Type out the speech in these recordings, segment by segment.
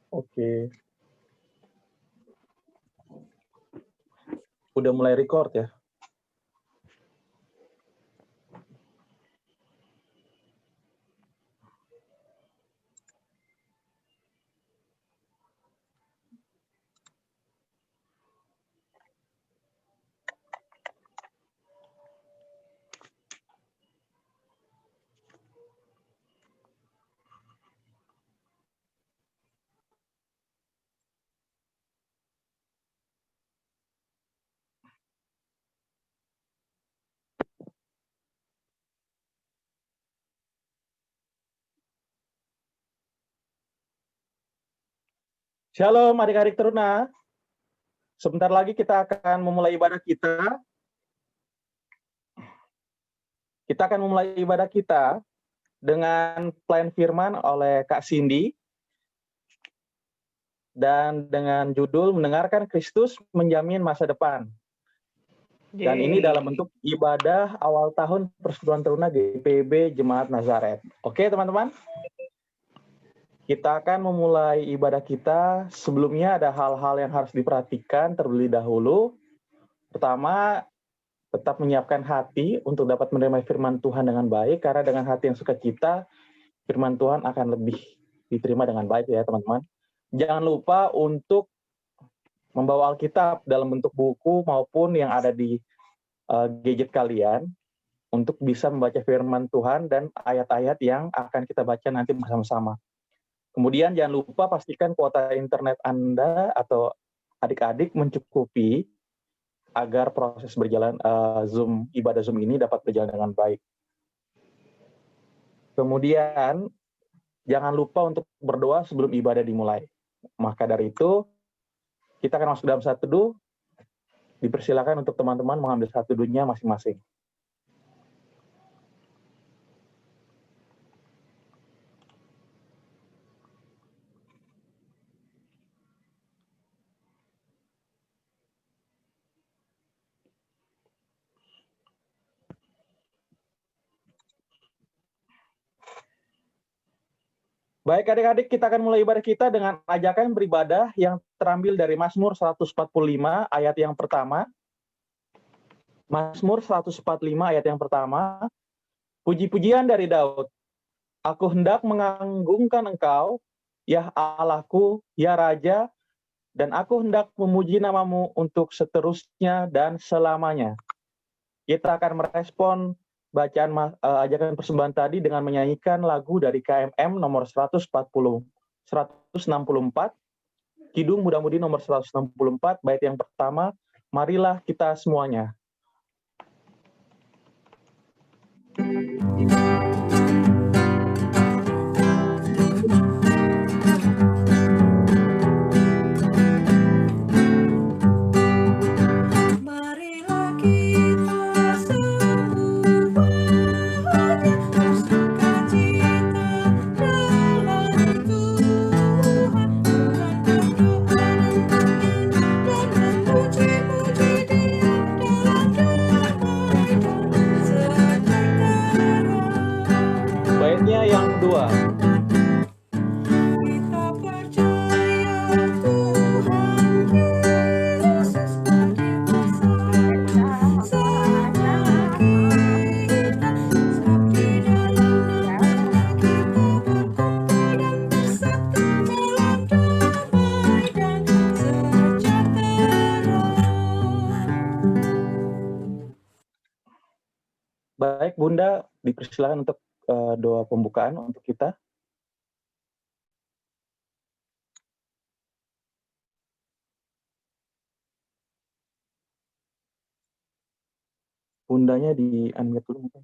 Oke. Udah mulai record ya? Shalom adik-adik teruna. Sebentar lagi kita akan memulai ibadah kita. Kita akan memulai ibadah kita dengan pelayan firman oleh Kak Cindy. Dan dengan judul Mendengarkan Kristus Menjamin Masa Depan. Dan ini dalam bentuk ibadah awal tahun Persekutuan Teruna GPIB Jemaat Nazaret. Oke teman-teman? Kita akan memulai ibadah kita. Sebelumnya ada hal-hal yang harus diperhatikan terlebih dahulu. Pertama, tetap menyiapkan hati untuk dapat menerima firman Tuhan dengan baik, karena dengan hati yang sukacita, firman Tuhan akan lebih diterima dengan baik ya teman-teman. Jangan lupa untuk membawa Alkitab dalam bentuk buku maupun yang ada di gadget kalian untuk bisa membaca firman Tuhan dan ayat-ayat yang akan kita baca nanti bersama-sama. Kemudian jangan lupa pastikan kuota internet Anda atau adik-adik mencukupi agar proses berjalan ibadah Zoom ini dapat berjalan dengan baik. Kemudian jangan lupa untuk berdoa sebelum ibadah dimulai. Maka dari itu, kita akan masuk dalam saat teduh. Dipersilakan untuk teman-teman mengambil saat teduhnya masing-masing. Baik adik-adik, kita akan mulai ibadah kita dengan ajakan beribadah yang terambil dari Mazmur 145 ayat yang pertama. Mazmur 145 ayat yang pertama. Puji-pujian dari Daud. Aku hendak mengagungkan Engkau, ya Allahku, ya Raja, dan aku hendak memuji namamu untuk seterusnya dan selamanya. Kita akan merespon bacaan ajakan persembahan tadi dengan menyanyikan lagu dari KMM nomor 164, Kidung Muda-Mudi nomor 164, bait yang pertama, marilah kita semuanya. Baitnya yang kedua. Baik, Bunda, dipersilakan untuk doa pembukaan untuk kita. Bundanya di unmute dulu mungkin.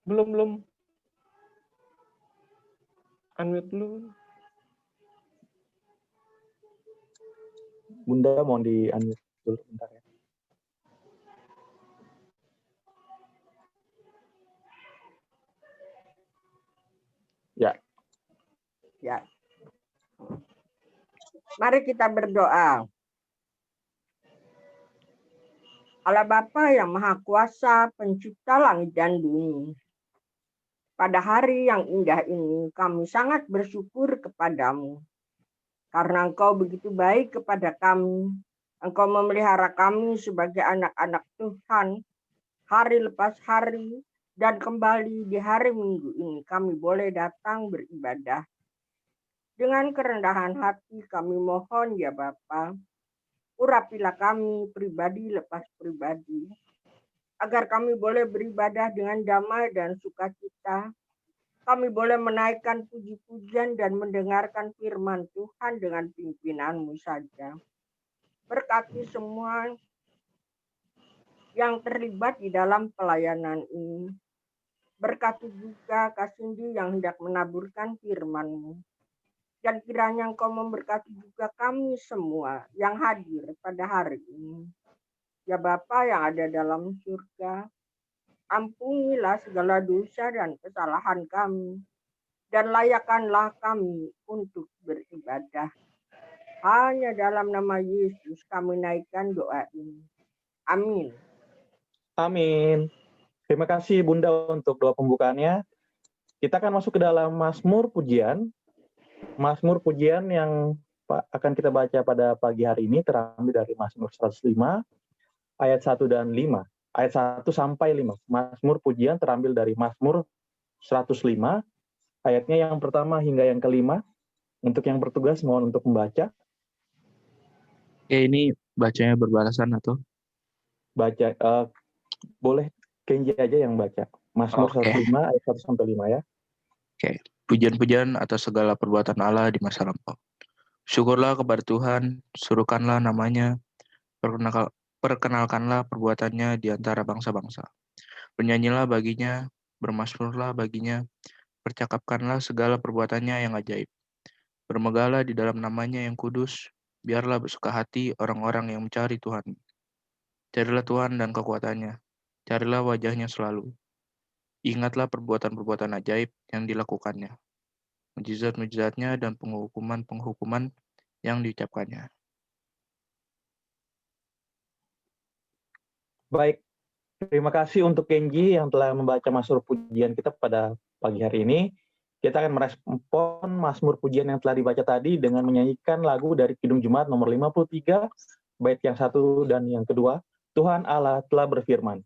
Belum. Unmute dulu. Bunda mohon di unmute dulu bentar ya. Ya. Mari kita berdoa. Allah Bapa yang Maha Kuasa, pencipta langit dan bumi. Pada hari yang indah ini, kami sangat bersyukur kepadamu. Karena Engkau begitu baik kepada kami. Engkau memelihara kami sebagai anak-anak Tuhan, hari lepas hari, dan kembali di hari Minggu ini kami boleh datang beribadah. Dengan kerendahan hati kami mohon ya Bapa, urapilah kami pribadi lepas pribadi, agar kami boleh beribadah dengan damai dan sukacita. Kami boleh menaikkan puji-pujian dan mendengarkan firman Tuhan dengan pimpinan-Mu saja. Berkati semua yang terlibat di dalam pelayanan ini. Berkati juga Kak Cindy yang hendak menaburkan firman-Mu. Dan kiranya Engkau memberkati juga kami semua yang hadir pada hari ini. Ya Bapa yang ada dalam surga, ampunilah segala dosa dan kesalahan kami, dan layakkanlah kami untuk beribadah. Hanya dalam nama Yesus kami naikkan doa ini. Amin. Amin. Terima kasih Bunda untuk doa pembukaannya. Kita akan masuk ke dalam Mazmur Pujian. Mazmur Pujian yang akan kita baca pada pagi hari ini terambil dari Mazmur 105 ayat 1 dan 5. Ayat 1 sampai 5. Mazmur Pujian terambil dari Mazmur 105 ayatnya yang pertama hingga yang kelima. Untuk yang bertugas mohon untuk membaca. Ini bacanya berbalasan atau? Baca, boleh Kenji aja yang baca. Mazmur 105 ayat 1 sampai 5 ya. Oke. Pujian-pujian atas segala perbuatan Allah di masa lampau. Syukurlah kepada Tuhan, suruhkanlah namanya, perkenalkanlah perbuatannya di antara bangsa-bangsa. Bernyanyilah baginya, bermasmurlah baginya, percakapkanlah segala perbuatannya yang ajaib. Bermegahlah di dalam namanya yang kudus, biarlah bersuka hati orang-orang yang mencari Tuhan. Carilah Tuhan dan kekuatannya, carilah wajahnya selalu. Ingatlah perbuatan-perbuatan ajaib yang dilakukannya, mujizat-mujizatnya dan penghukuman-penghukuman yang diucapkannya. Baik, terima kasih untuk Kenji yang telah membaca Mazmur Pujian kita pada pagi hari ini. Kita akan merespon Mazmur Pujian yang telah dibaca tadi dengan menyanyikan lagu dari Kidung Jemaat nomor 53, bait yang 1 dan yang kedua. Tuhan Allah telah berfirman.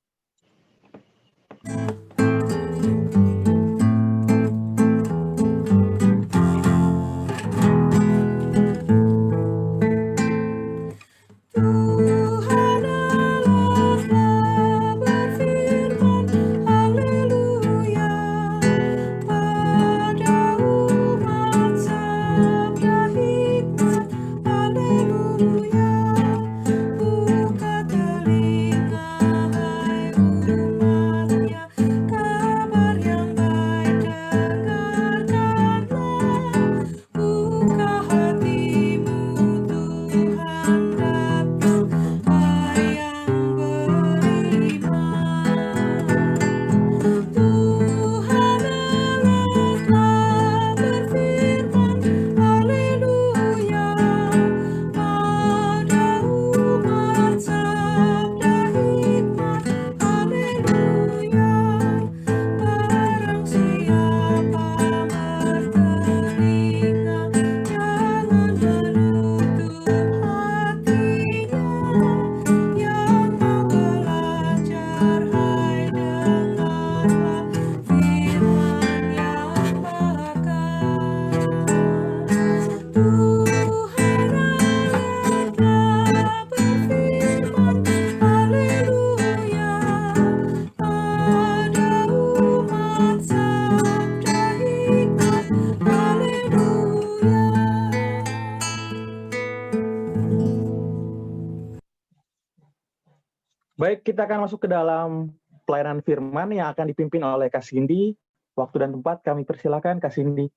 Baik, kita akan masuk ke dalam pelayanan firman yang akan dipimpin oleh Kak Cindy. Waktu dan tempat kami persilakan Kak Cindy.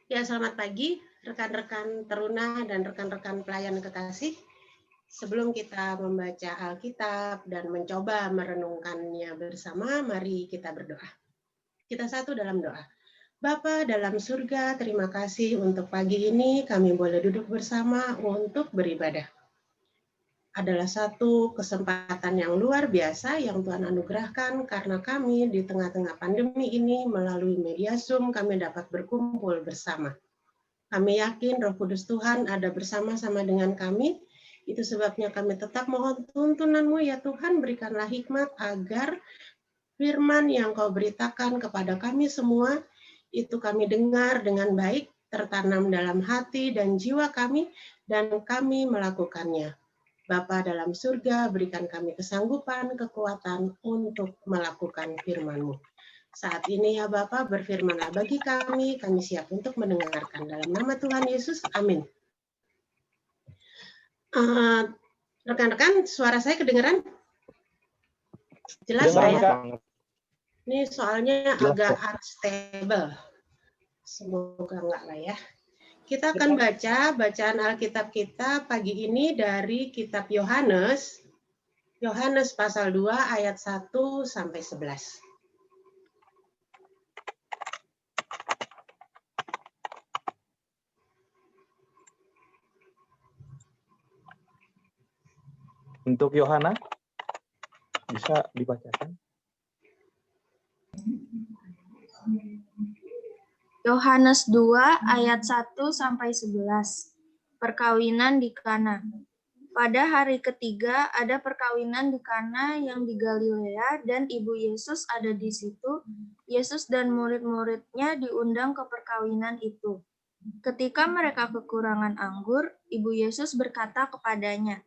Ya, selamat pagi rekan-rekan teruna dan rekan-rekan pelayan kekasih. Sebelum kita membaca Alkitab dan mencoba merenungkannya bersama, mari kita berdoa. Kita satu dalam doa. Bapa dalam surga, terima kasih untuk pagi ini kami boleh duduk bersama untuk beribadah. adalah satu kesempatan yang luar biasa yang Tuhan anugerahkan karena kami di tengah-tengah pandemi ini melalui media Zoom kami dapat berkumpul bersama. Kami yakin Roh Kudus Tuhan ada bersama-sama dengan kami. Itu sebabnya kami tetap mohon tuntunan-Mu ya Tuhan, berikanlah hikmat agar firman yang Kau beritakan kepada kami semua, itu kami dengar dengan baik, tertanam dalam hati dan jiwa kami, dan kami melakukannya. Bapa dalam surga, berikan kami kesanggupan, kekuatan untuk melakukan firman-Mu. Saat ini ya Bapa, berfirmanlah bagi kami siap untuk mendengarkan. Dalam nama Tuhan Yesus, amin. Rekan-rekan, suara saya kedengaran? Jelas Kedengaran, ya? Kak. Ini soalnya Jelas, agak Kak. unstable. Semoga enggak lah ya. Kita akan baca bacaan Alkitab kita pagi ini dari kitab Yohanes. Yohanes pasal 2 ayat 1 sampai 11. Untuk Yohana, bisa dibacakan? Yohanes 2 ayat 1 sampai 11. Perkawinan di Kana. Pada hari ketiga ada perkawinan di Kana yang di Galilea dan ibu Yesus ada di situ. Yesus dan murid-muridnya diundang ke perkawinan itu. Ketika mereka kekurangan anggur, ibu Yesus berkata kepadanya,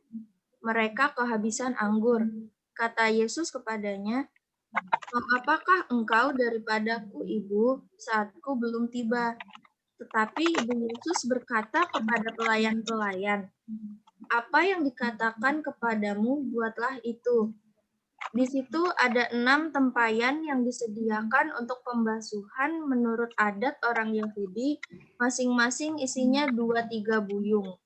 "Mereka kehabisan anggur." Kata Yesus kepadanya, "Mau apakah engkau daripadaku, Ibu, saatku belum tiba?" Tetapi Ibu Yesus berkata kepada pelayan-pelayan, "Apa yang dikatakan kepadamu, buatlah itu." Di situ ada 6 tempayan yang disediakan untuk pembasuhan menurut adat orang Yahudi, masing-masing isinya 2-3 buyung.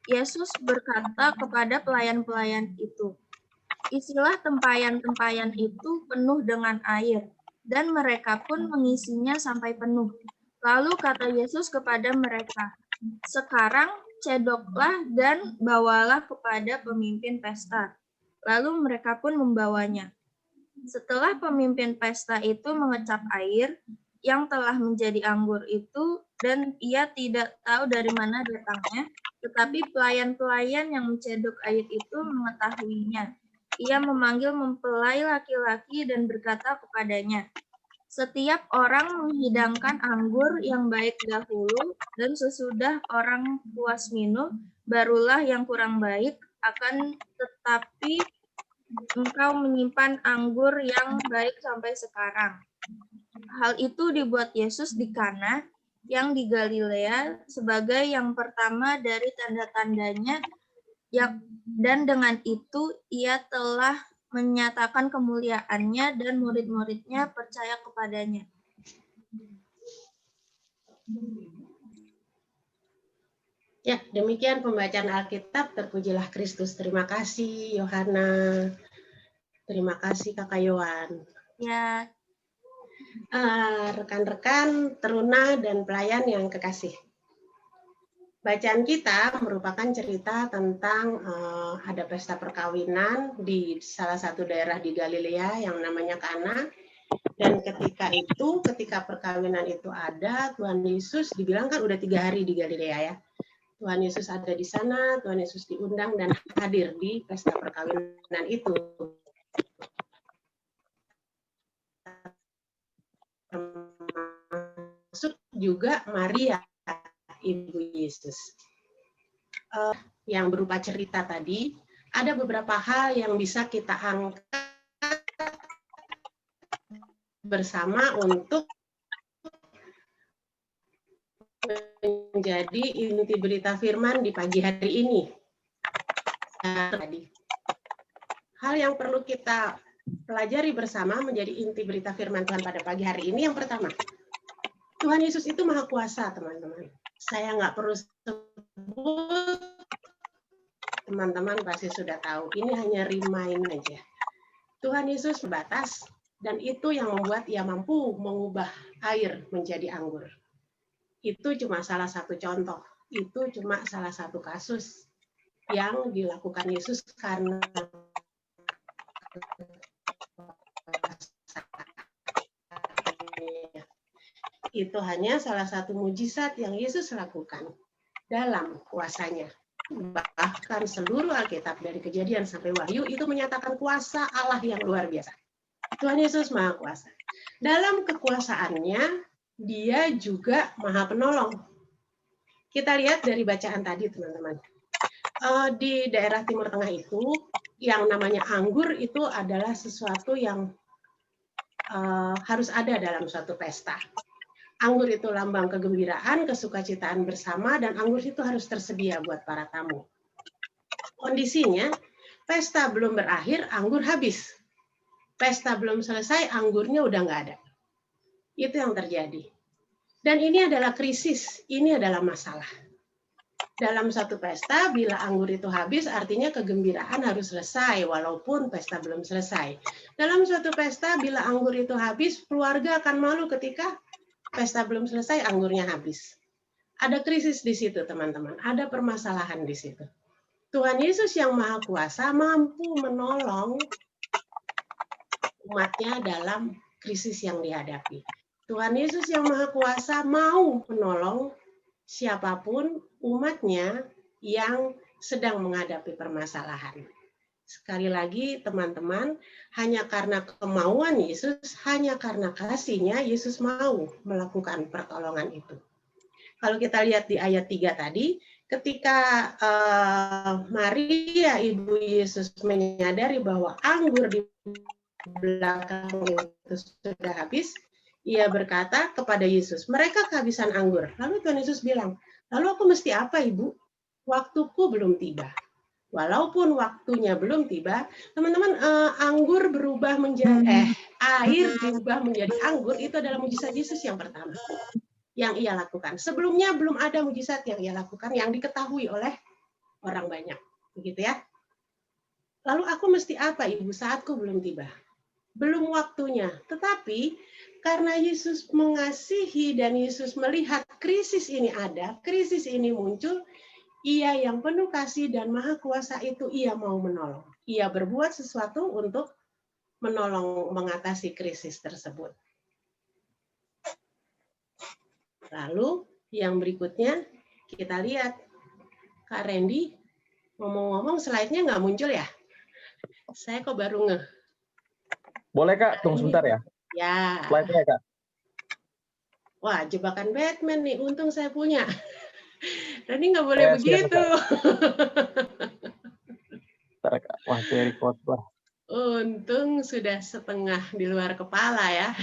Yesus berkata kepada pelayan-pelayan itu, "Isilah tempayan-tempayan itu penuh dengan air," dan mereka pun mengisinya sampai penuh. Lalu kata Yesus kepada mereka, "Sekarang cedoklah dan bawalah kepada pemimpin pesta." Lalu mereka pun membawanya. Setelah pemimpin pesta itu mengecap air yang telah menjadi anggur itu, dan ia tidak tahu dari mana datangnya, tetapi pelayan-pelayan yang mencedok air itu mengetahuinya. Ia memanggil mempelai laki-laki dan berkata kepadanya, "Setiap orang menghidangkan anggur yang baik dahulu, dan sesudah orang puas minum, barulah yang kurang baik, akan tetapi engkau menyimpan anggur yang baik sampai sekarang." Hal itu dibuat Yesus di Kana yang di Galilea sebagai yang pertama dari tanda-tandanya, dan dengan itu ia telah menyatakan kemuliaannya dan murid-muridnya percaya kepadanya. Ya, demikian pembacaan Alkitab. Terpujilah Kristus. Terima kasih Yohana. Terima kasih Kakak Yohan. Ya, Rekan-rekan teruna dan pelayan yang kekasih. Bacaan kita merupakan cerita tentang ada pesta perkawinan di salah satu daerah di Galilea yang namanya Kana. Dan ketika perkawinan itu ada, Tuhan Yesus dibilang kan udah 3 hari di Galilea ya. Tuhan Yesus ada di sana, Tuhan Yesus diundang dan hadir di pesta perkawinan itu. Termasuk juga Maria, Ibu Yesus. Yang berupa cerita tadi, ada beberapa hal yang bisa kita angkat bersama untuk menjadi inti berita firman di pagi hari ini. Hal yang perlu kita pelajari bersama menjadi inti berita firman Tuhan pada pagi hari ini, yang pertama, Tuhan Yesus itu Maha Kuasa, teman-teman. Saya nggak perlu sebut, teman-teman pasti sudah tahu. Ini hanya remind aja. Tuhan Yesus terbatas, dan itu yang membuat ia mampu mengubah air menjadi anggur. Itu cuma salah satu contoh. Itu cuma salah satu kasus. yang dilakukan Yesus karena itu hanya salah satu mujizat yang Yesus lakukan dalam kuasanya. Bahkan seluruh Alkitab dari Kejadian sampai Wahyu itu menyatakan kuasa Allah yang luar biasa. Tuhan Yesus Maha Kuasa. Dalam kekuasaannya, dia juga Maha Penolong. Kita lihat dari bacaan tadi, teman-teman. Di daerah Timur Tengah itu, yang namanya anggur itu adalah sesuatu yang harus ada dalam suatu pesta. Anggur itu lambang kegembiraan, kesukacitaan bersama, dan anggur itu harus tersedia buat para tamu. Kondisinya, pesta belum berakhir, anggur habis. Pesta belum selesai, anggurnya udah nggak ada. Itu yang terjadi. Dan ini adalah krisis, ini adalah masalah. Dalam satu pesta, bila anggur itu habis, artinya kegembiraan harus selesai, walaupun pesta belum selesai. Dalam suatu pesta, bila anggur itu habis, keluarga akan malu ketika pesta belum selesai, anggurnya habis. Ada krisis di situ, teman-teman. Ada permasalahan di situ. Tuhan Yesus yang Maha Kuasa mampu menolong umatnya dalam krisis yang dihadapi. Tuhan Yesus yang Maha Kuasa mau menolong siapapun umatnya yang sedang menghadapi permasalahan. Sekali lagi, teman-teman, hanya karena kemauan Yesus, hanya karena kasihnya, Yesus mau melakukan pertolongan itu. Kalau kita lihat di ayat 3 tadi, ketika Maria, ibu Yesus, menyadari bahwa anggur di belakang itu sudah habis, ia berkata kepada Yesus, mereka kehabisan anggur. Lalu Tuhan Yesus bilang, lalu aku mesti apa, Ibu? Waktuku belum tiba. Walaupun waktunya belum tiba, teman-teman, anggur berubah menjadi air berubah menjadi anggur, itu adalah mujizat Yesus yang pertama yang ia lakukan. Sebelumnya belum ada mujizat yang ia lakukan yang diketahui oleh orang banyak, begitu ya. Lalu aku mesti apa, Ibu? Saatku belum tiba. Belum waktunya. Tetapi karena Yesus mengasihi dan Yesus melihat krisis ini ada, krisis ini muncul, Ia yang penuh kasih dan Maha Kuasa itu ia mau menolong. Ia berbuat sesuatu untuk menolong mengatasi krisis tersebut. Lalu yang berikutnya kita lihat, Kak Randy, ngomong-ngomong slide-nya nggak muncul ya? Saya kok baru ngeh. Boleh Kak, tunggu sebentar ya. Ya. Slide-nya Kak. Wah, jebakan Batman nih, untung saya punya. Randy nggak boleh begitu. Wah, Terry Khotbah. Untung sudah setengah di luar kepala ya.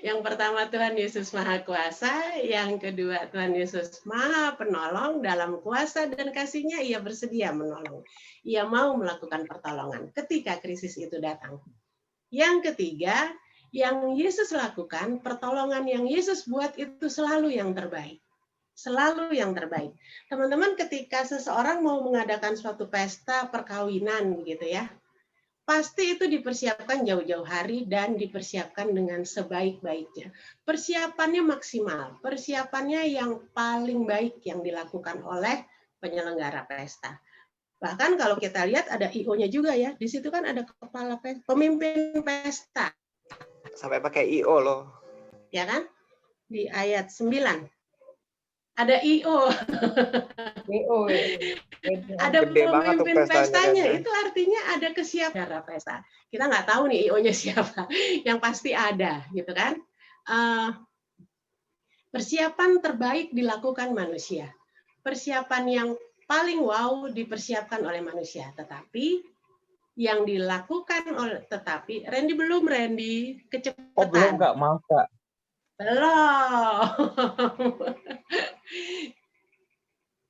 Yang pertama Tuhan Yesus Maha Kuasa, yang kedua Tuhan Yesus Maha Penolong, dalam kuasa dan kasih-Nya Ia bersedia menolong. Ia mau melakukan pertolongan ketika krisis itu datang. Yang ketiga, yang Yesus lakukan, pertolongan yang Yesus buat itu selalu yang terbaik. Selalu yang terbaik. Teman-teman, ketika seseorang mau mengadakan suatu pesta perkawinan begitu ya, pasti itu dipersiapkan jauh-jauh hari dan dipersiapkan dengan sebaik-baiknya. Persiapannya maksimal, persiapannya yang paling baik yang dilakukan oleh penyelenggara pesta. Bahkan kalau kita lihat ada I.O.-nya juga ya, di situ kan ada kepala pesta, pemimpin pesta. Sampai pakai I.O. loh. Ya kan? Di ayat 9. Ada I.O. Ada pemimpin pestanya, kan, ya? Itu artinya ada kesiapan pesta. Kita nggak tahu nih I.O.-nya siapa, yang pasti ada, gitu kan? Persiapan terbaik dilakukan manusia. Persiapan yang paling wow dipersiapkan oleh manusia. Tetapi yang dilakukan oleh Randy belum, Randy, kecepatan. Oh belum Kak, maaf Kak. Belum.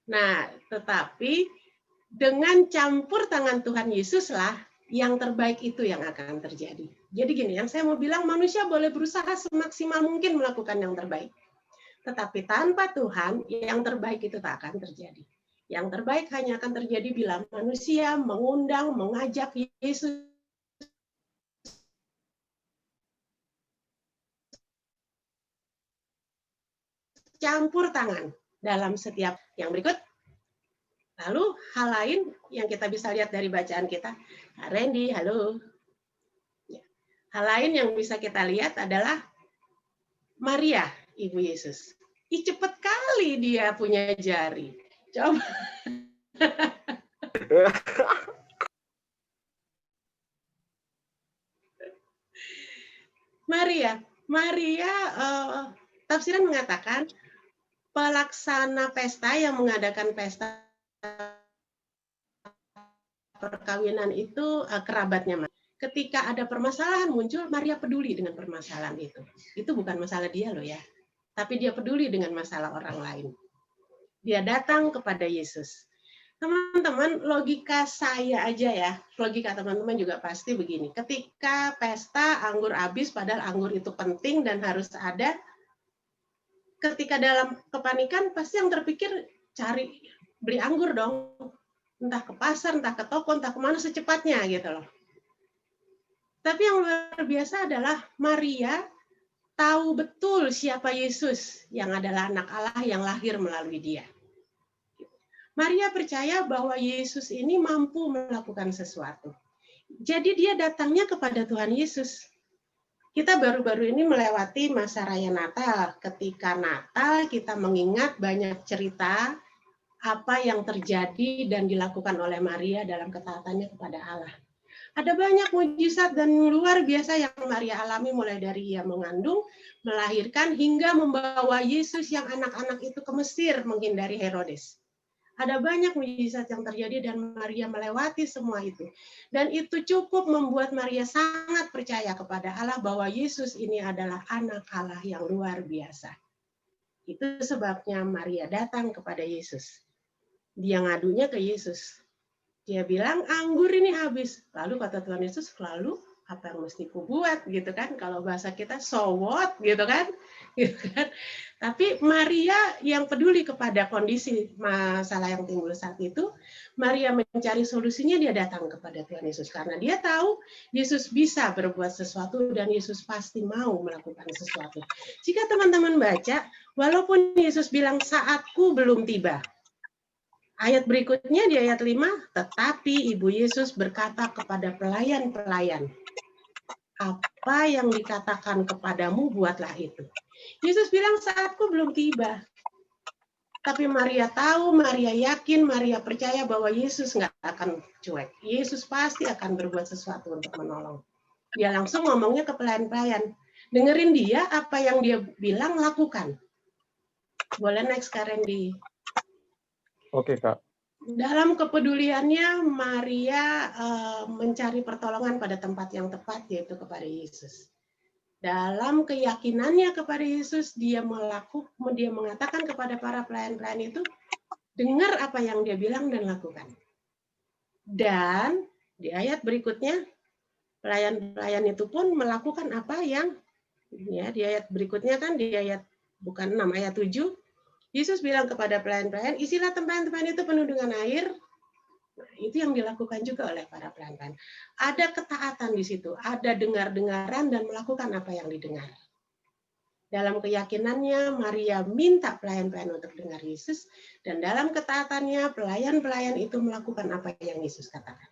Nah, tetapi dengan campur tangan Tuhan Yesuslah yang terbaik itu yang akan terjadi. Jadi gini, yang saya mau bilang, manusia boleh berusaha semaksimal mungkin melakukan yang terbaik. Tetapi tanpa Tuhan, yang terbaik itu tak akan terjadi. Yang terbaik hanya akan terjadi bila manusia mengundang, mengajak Yesus campur tangan dalam setiap yang berikut. Lalu hal lain yang kita bisa lihat dari bacaan kita, Kak Randy, halo. Hal lain yang bisa kita lihat adalah Maria, Ibu Yesus. Ih, cepet kali dia punya jari. Coba. Maria, tafsiran mengatakan pelaksana pesta yang mengadakan pesta perkawinan itu kerabatnya. Ketika ada permasalahan muncul, Maria peduli dengan permasalahan itu. Itu bukan masalah dia loh ya, tapi dia peduli dengan masalah orang lain. Dia datang kepada Yesus. Teman-teman, logika saya aja ya, logika teman-teman juga pasti begini. Ketika pesta anggur habis, padahal anggur itu penting dan harus ada, ketika dalam kepanikan, pasti yang terpikir cari beli anggur dong. Entah ke pasar, entah ke toko, entah kemana secepatnya gitu loh. Tapi yang luar biasa adalah Maria tahu betul siapa Yesus yang adalah anak Allah yang lahir melalui dia. Maria percaya bahwa Yesus ini mampu melakukan sesuatu. Jadi dia datangnya kepada Tuhan Yesus. Kita baru-baru ini melewati masa raya Natal. Ketika Natal kita mengingat banyak cerita apa yang terjadi dan dilakukan oleh Maria dalam ketaatannya kepada Allah. Ada banyak mujizat dan luar biasa yang Maria alami mulai dari ia mengandung, melahirkan, hingga membawa Yesus yang anak-anak itu ke Mesir menghindari Herodes. Ada banyak mujizat yang terjadi dan Maria melewati semua itu. Dan itu cukup membuat Maria sangat percaya kepada Allah bahwa Yesus ini adalah anak Allah yang luar biasa. Itu sebabnya Maria datang kepada Yesus. Dia ngadunya ke Yesus. Dia bilang, anggur ini habis. Lalu kata Tuhan Yesus, lalu apa yang mesti kubuat gitu kan? Kalau bahasa kita, so what gitu kan? Gitu kan? Tapi Maria yang peduli kepada kondisi masalah yang timbul saat itu, Maria mencari solusinya, dia datang kepada Tuhan Yesus. Karena dia tahu Yesus bisa berbuat sesuatu dan Yesus pasti mau melakukan sesuatu. Jika teman-teman baca, walaupun Yesus bilang saatku belum tiba, ayat berikutnya di ayat 5, tetapi Ibu Yesus berkata kepada pelayan-pelayan, apa yang dikatakan kepadamu buatlah itu. Yesus bilang saatku belum tiba. Tapi Maria tahu, Maria yakin, Maria percaya bahwa Yesus nggak akan cuek. Yesus pasti akan berbuat sesuatu untuk menolong. Dia langsung ngomongnya ke pelayan-pelayan. Dengerin dia, apa yang dia bilang, lakukan. Boleh next, Kak Randy. Oke, Kak. Dalam kepeduliannya, Maria mencari pertolongan pada tempat yang tepat, yaitu kepada Yesus. Dalam keyakinannya kepada Yesus, dia mengatakan kepada para pelayan-pelayan itu, dengar apa yang dia bilang dan lakukan. Dan di ayat berikutnya, pelayan-pelayan itu pun melakukan apa yang, ya di ayat berikutnya kan, di ayat bukan 6, ayat 7, Yesus bilang kepada pelayan-pelayan, isilah tempayan-tempayan itu penuh dengan air. Nah, itu yang dilakukan juga oleh para pelayan-pelayan. Ada ketaatan di situ, ada dengar-dengaran dan melakukan apa yang didengar. Dalam keyakinannya, Maria minta pelayan-pelayan untuk dengar Yesus, dan dalam ketaatannya, pelayan-pelayan itu melakukan apa yang Yesus katakan.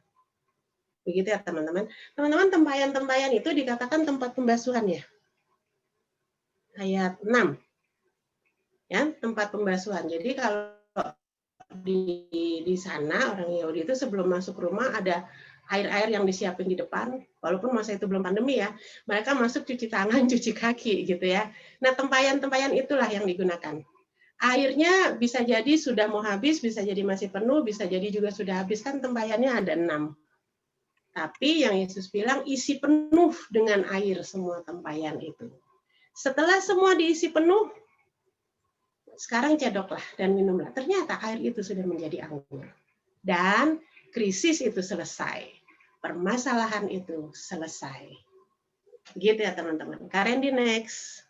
Begitu ya teman-teman. Teman-teman, tempayan-tempayan itu dikatakan tempat pembasuhan ya. Ayat 6. Ya, tempat pembasuhan. Jadi kalau di sana orang Yahudi itu sebelum masuk rumah ada air-air yang disiapin di depan, walaupun masa itu belum pandemi ya, mereka masuk cuci tangan, cuci kaki gitu ya. Nah, tempayan-tempayan itulah yang digunakan. Airnya bisa jadi sudah mau habis, bisa jadi masih penuh, bisa jadi juga sudah habis, kan tempayannya ada 6. Tapi yang Yesus bilang isi penuh dengan air semua tempayan itu. Setelah semua diisi penuh, sekarang cedoklah dan minumlah. Ternyata air itu sudah menjadi anggur. Dan krisis itu selesai. Permasalahan itu selesai. Gitu ya teman-teman. Kak Randy next.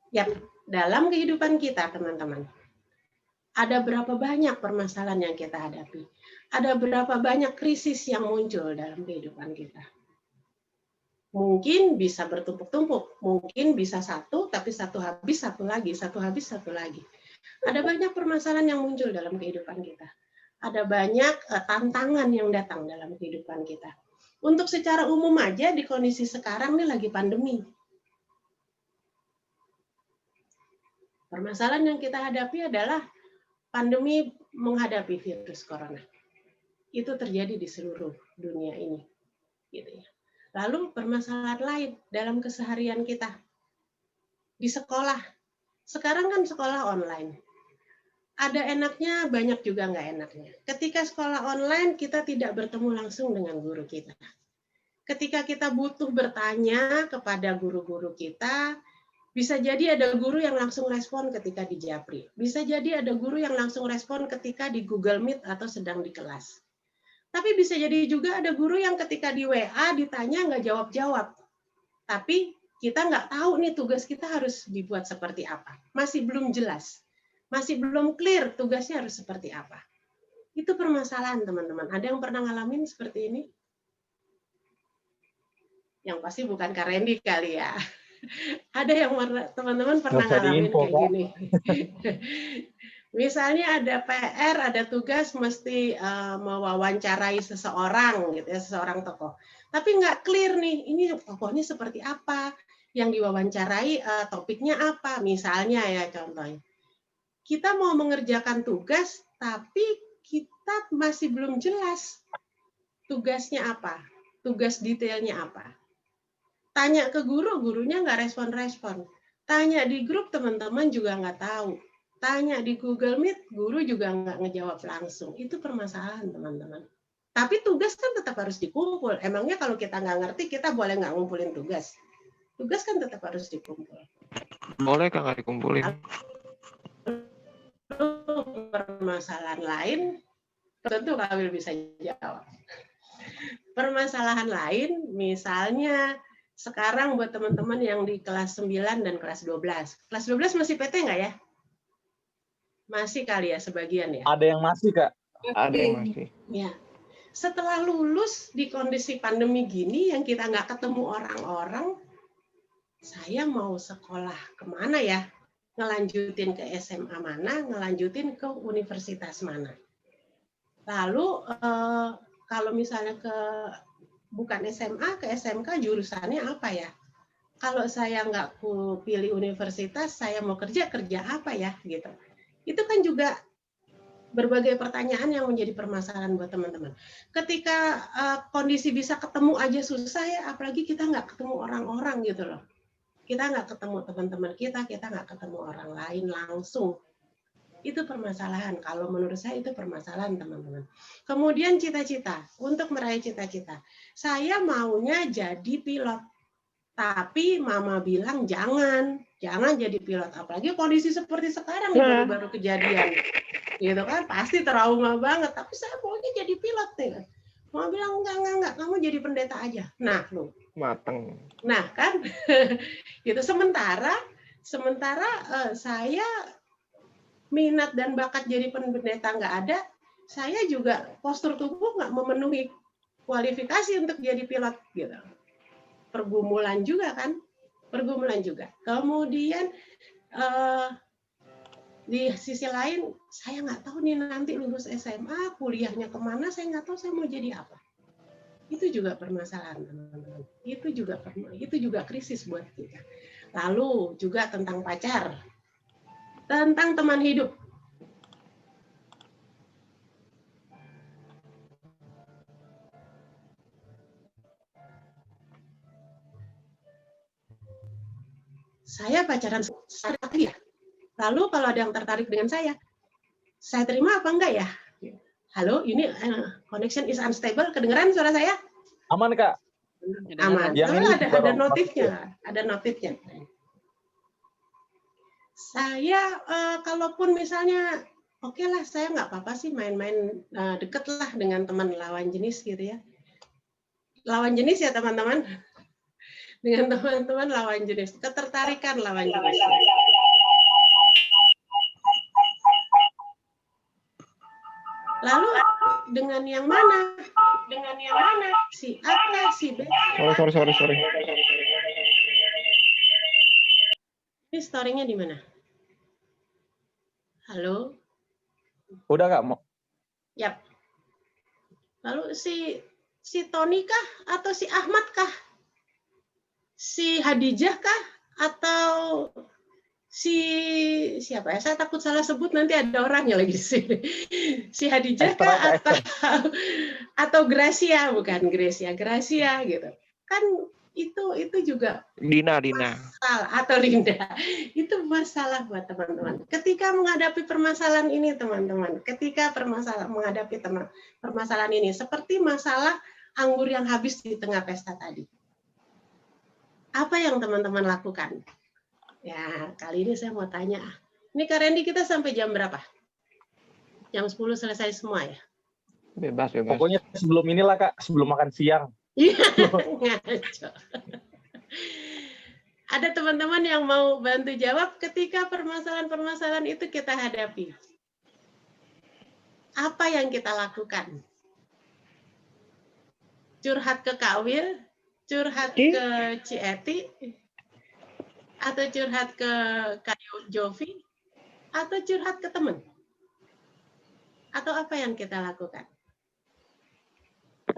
Ya, dalam kehidupan kita teman-teman, ada berapa banyak permasalahan yang kita hadapi. Ada berapa banyak krisis yang muncul dalam kehidupan kita. Mungkin bisa bertumpuk-tumpuk, mungkin bisa satu, tapi satu habis, satu lagi, satu habis, satu lagi. Ada banyak permasalahan yang muncul dalam kehidupan kita. Ada banyak tantangan yang datang dalam kehidupan kita. Untuk secara umum aja di kondisi sekarang nih lagi pandemi. Permasalahan yang kita hadapi adalah pandemi menghadapi virus corona. Itu terjadi di seluruh dunia ini. Gitu ya. Lalu permasalahan lain dalam keseharian kita. Di sekolah. Sekarang kan sekolah online. Ada enaknya, banyak juga nggak enaknya. Ketika sekolah online, kita tidak bertemu langsung dengan guru kita. Ketika kita butuh bertanya kepada guru-guru kita, bisa jadi ada guru yang langsung respon ketika di Japri. Bisa jadi ada guru yang langsung respon ketika di Google Meet atau sedang di kelas. Tapi bisa jadi juga ada guru yang ketika di WA ditanya nggak jawab-jawab. Tapi kita nggak tahu nih tugas kita harus dibuat seperti apa. Masih belum jelas. Masih belum clear tugasnya harus seperti apa. Itu permasalahan teman-teman. Ada yang pernah ngalamin seperti ini? Yang pasti bukan Kak Randy kali ya. Ada yang teman-teman pernah ngalamin kayak gini. Misalnya ada PR, ada tugas mesti mewawancarai seseorang, gitu ya, seseorang tokoh. Tapi nggak clear nih, ini tokohnya seperti apa, yang diwawancarai topiknya apa. Misalnya ya contohnya, kita mau mengerjakan tugas, tapi kita masih belum jelas tugasnya apa, tugas detailnya apa. Tanya ke guru, gurunya nggak respon-respon. Tanya di grup, teman-teman juga nggak tahu. Tanya di Google Meet, guru juga nggak ngejawab langsung. Itu permasalahan, teman-teman. Tapi tugas kan tetap harus dikumpul. Emangnya kalau kita nggak ngerti, kita boleh nggak ngumpulin tugas? Tugas kan tetap harus dikumpul. Boleh nggak dikumpulin? Permasalahan lain, tentu Kawil bisa jawab. Permasalahan lain, misalnya sekarang buat teman-teman yang di kelas 9 dan kelas 12. Kelas 12 masih PT nggak ya? Masih kali ya sebagian ya? Ada yang masih, Kak. Ada yang masih. Ya. Setelah lulus di kondisi pandemi gini yang kita nggak ketemu orang-orang, saya mau sekolah kemana ya? Ngelanjutin ke SMA mana? Ngelanjutin ke universitas mana? Lalu kalau misalnya bukan SMA ke SMK jurusannya apa ya? Kalau saya nggak pilih universitas, saya mau kerja apa ya gitu. Itu kan juga berbagai pertanyaan yang menjadi permasalahan buat teman-teman. Ketika kondisi bisa ketemu aja susah ya, apalagi kita nggak ketemu orang-orang gitu loh. Kita nggak ketemu teman-teman kita nggak ketemu orang lain langsung. Itu permasalahan. Kalau menurut saya itu permasalahan, teman-teman. Kemudian cita-cita. Untuk meraih cita-cita. Saya maunya jadi pilot. Tapi mama bilang jangan jadi pilot. Apalagi kondisi seperti sekarang nih, baru-baru kejadian. Gitu kan, pasti trauma banget. Tapi saya maunya jadi pilot nih kan. Mama bilang enggak, kamu jadi pendeta aja. Nah, lu. Mateng. Nah, kan gitu. Sementara saya minat dan bakat jadi pendeta nggak ada, saya juga postur tubuh nggak memenuhi kualifikasi untuk jadi pilot gitu. Pergumulan juga kan, Kemudian di sisi lain, saya nggak tahu nih nanti lulus SMA, kuliahnya kemana, saya nggak tahu saya mau jadi apa. Itu juga permasalahan, teman-teman. Itu juga krisis buat kita. Lalu juga tentang pacar, tentang teman hidup. Saya pacaran lagi ya. Lalu kalau ada yang tertarik dengan saya terima apa enggak ya? Halo, ini connection is unstable. Kedengeran suara saya? Aman, Kak. Aman. Soalnya ada notifnya. Ada notifnya. Saya kalaupun misalnya oke lah, saya nggak apa-apa sih main-main deket lah dengan teman lawan jenis gitu ya. Lawan jenis ya teman-teman. Dengan teman-teman lawan jenis. Ketertarikan lawan jenis. Lalu dengan yang mana? Si A, si B. Sorry. Ini story-nya di mana? Halo? Udah Kak, mau Yap. Lalu si Tony kah atau si Ahmad kah? Si Hadijah kah atau siapa ya? Saya takut salah sebut nanti ada orangnya lagi di sini. Si Hadijah Esther kah aja, Esther. atau Gracia, bukan Gracia gitu. Kan itu juga Dina. masalah, atau Linda. Itu masalah buat teman-teman. Ketika menghadapi permasalahan ini, teman-teman, menghadapi permasalahan ini, seperti masalah anggur yang habis di tengah pesta tadi. Apa yang teman-teman lakukan? Ya, kali ini saya mau tanya. Ini Kak Randy, kita sampai jam berapa? Jam 10 selesai semua ya? Bebas. Pokoknya sebelum inilah Kak, sebelum makan siang. Iya, ngaco. Ada teman-teman yang mau bantu jawab ketika permasalahan-permasalahan itu kita hadapi. Apa yang kita lakukan? Curhat ke Kak Wil? Curhat ke Cieti? Atau curhat ke Kak Jovi? Atau curhat ke teman? Atau apa yang kita lakukan?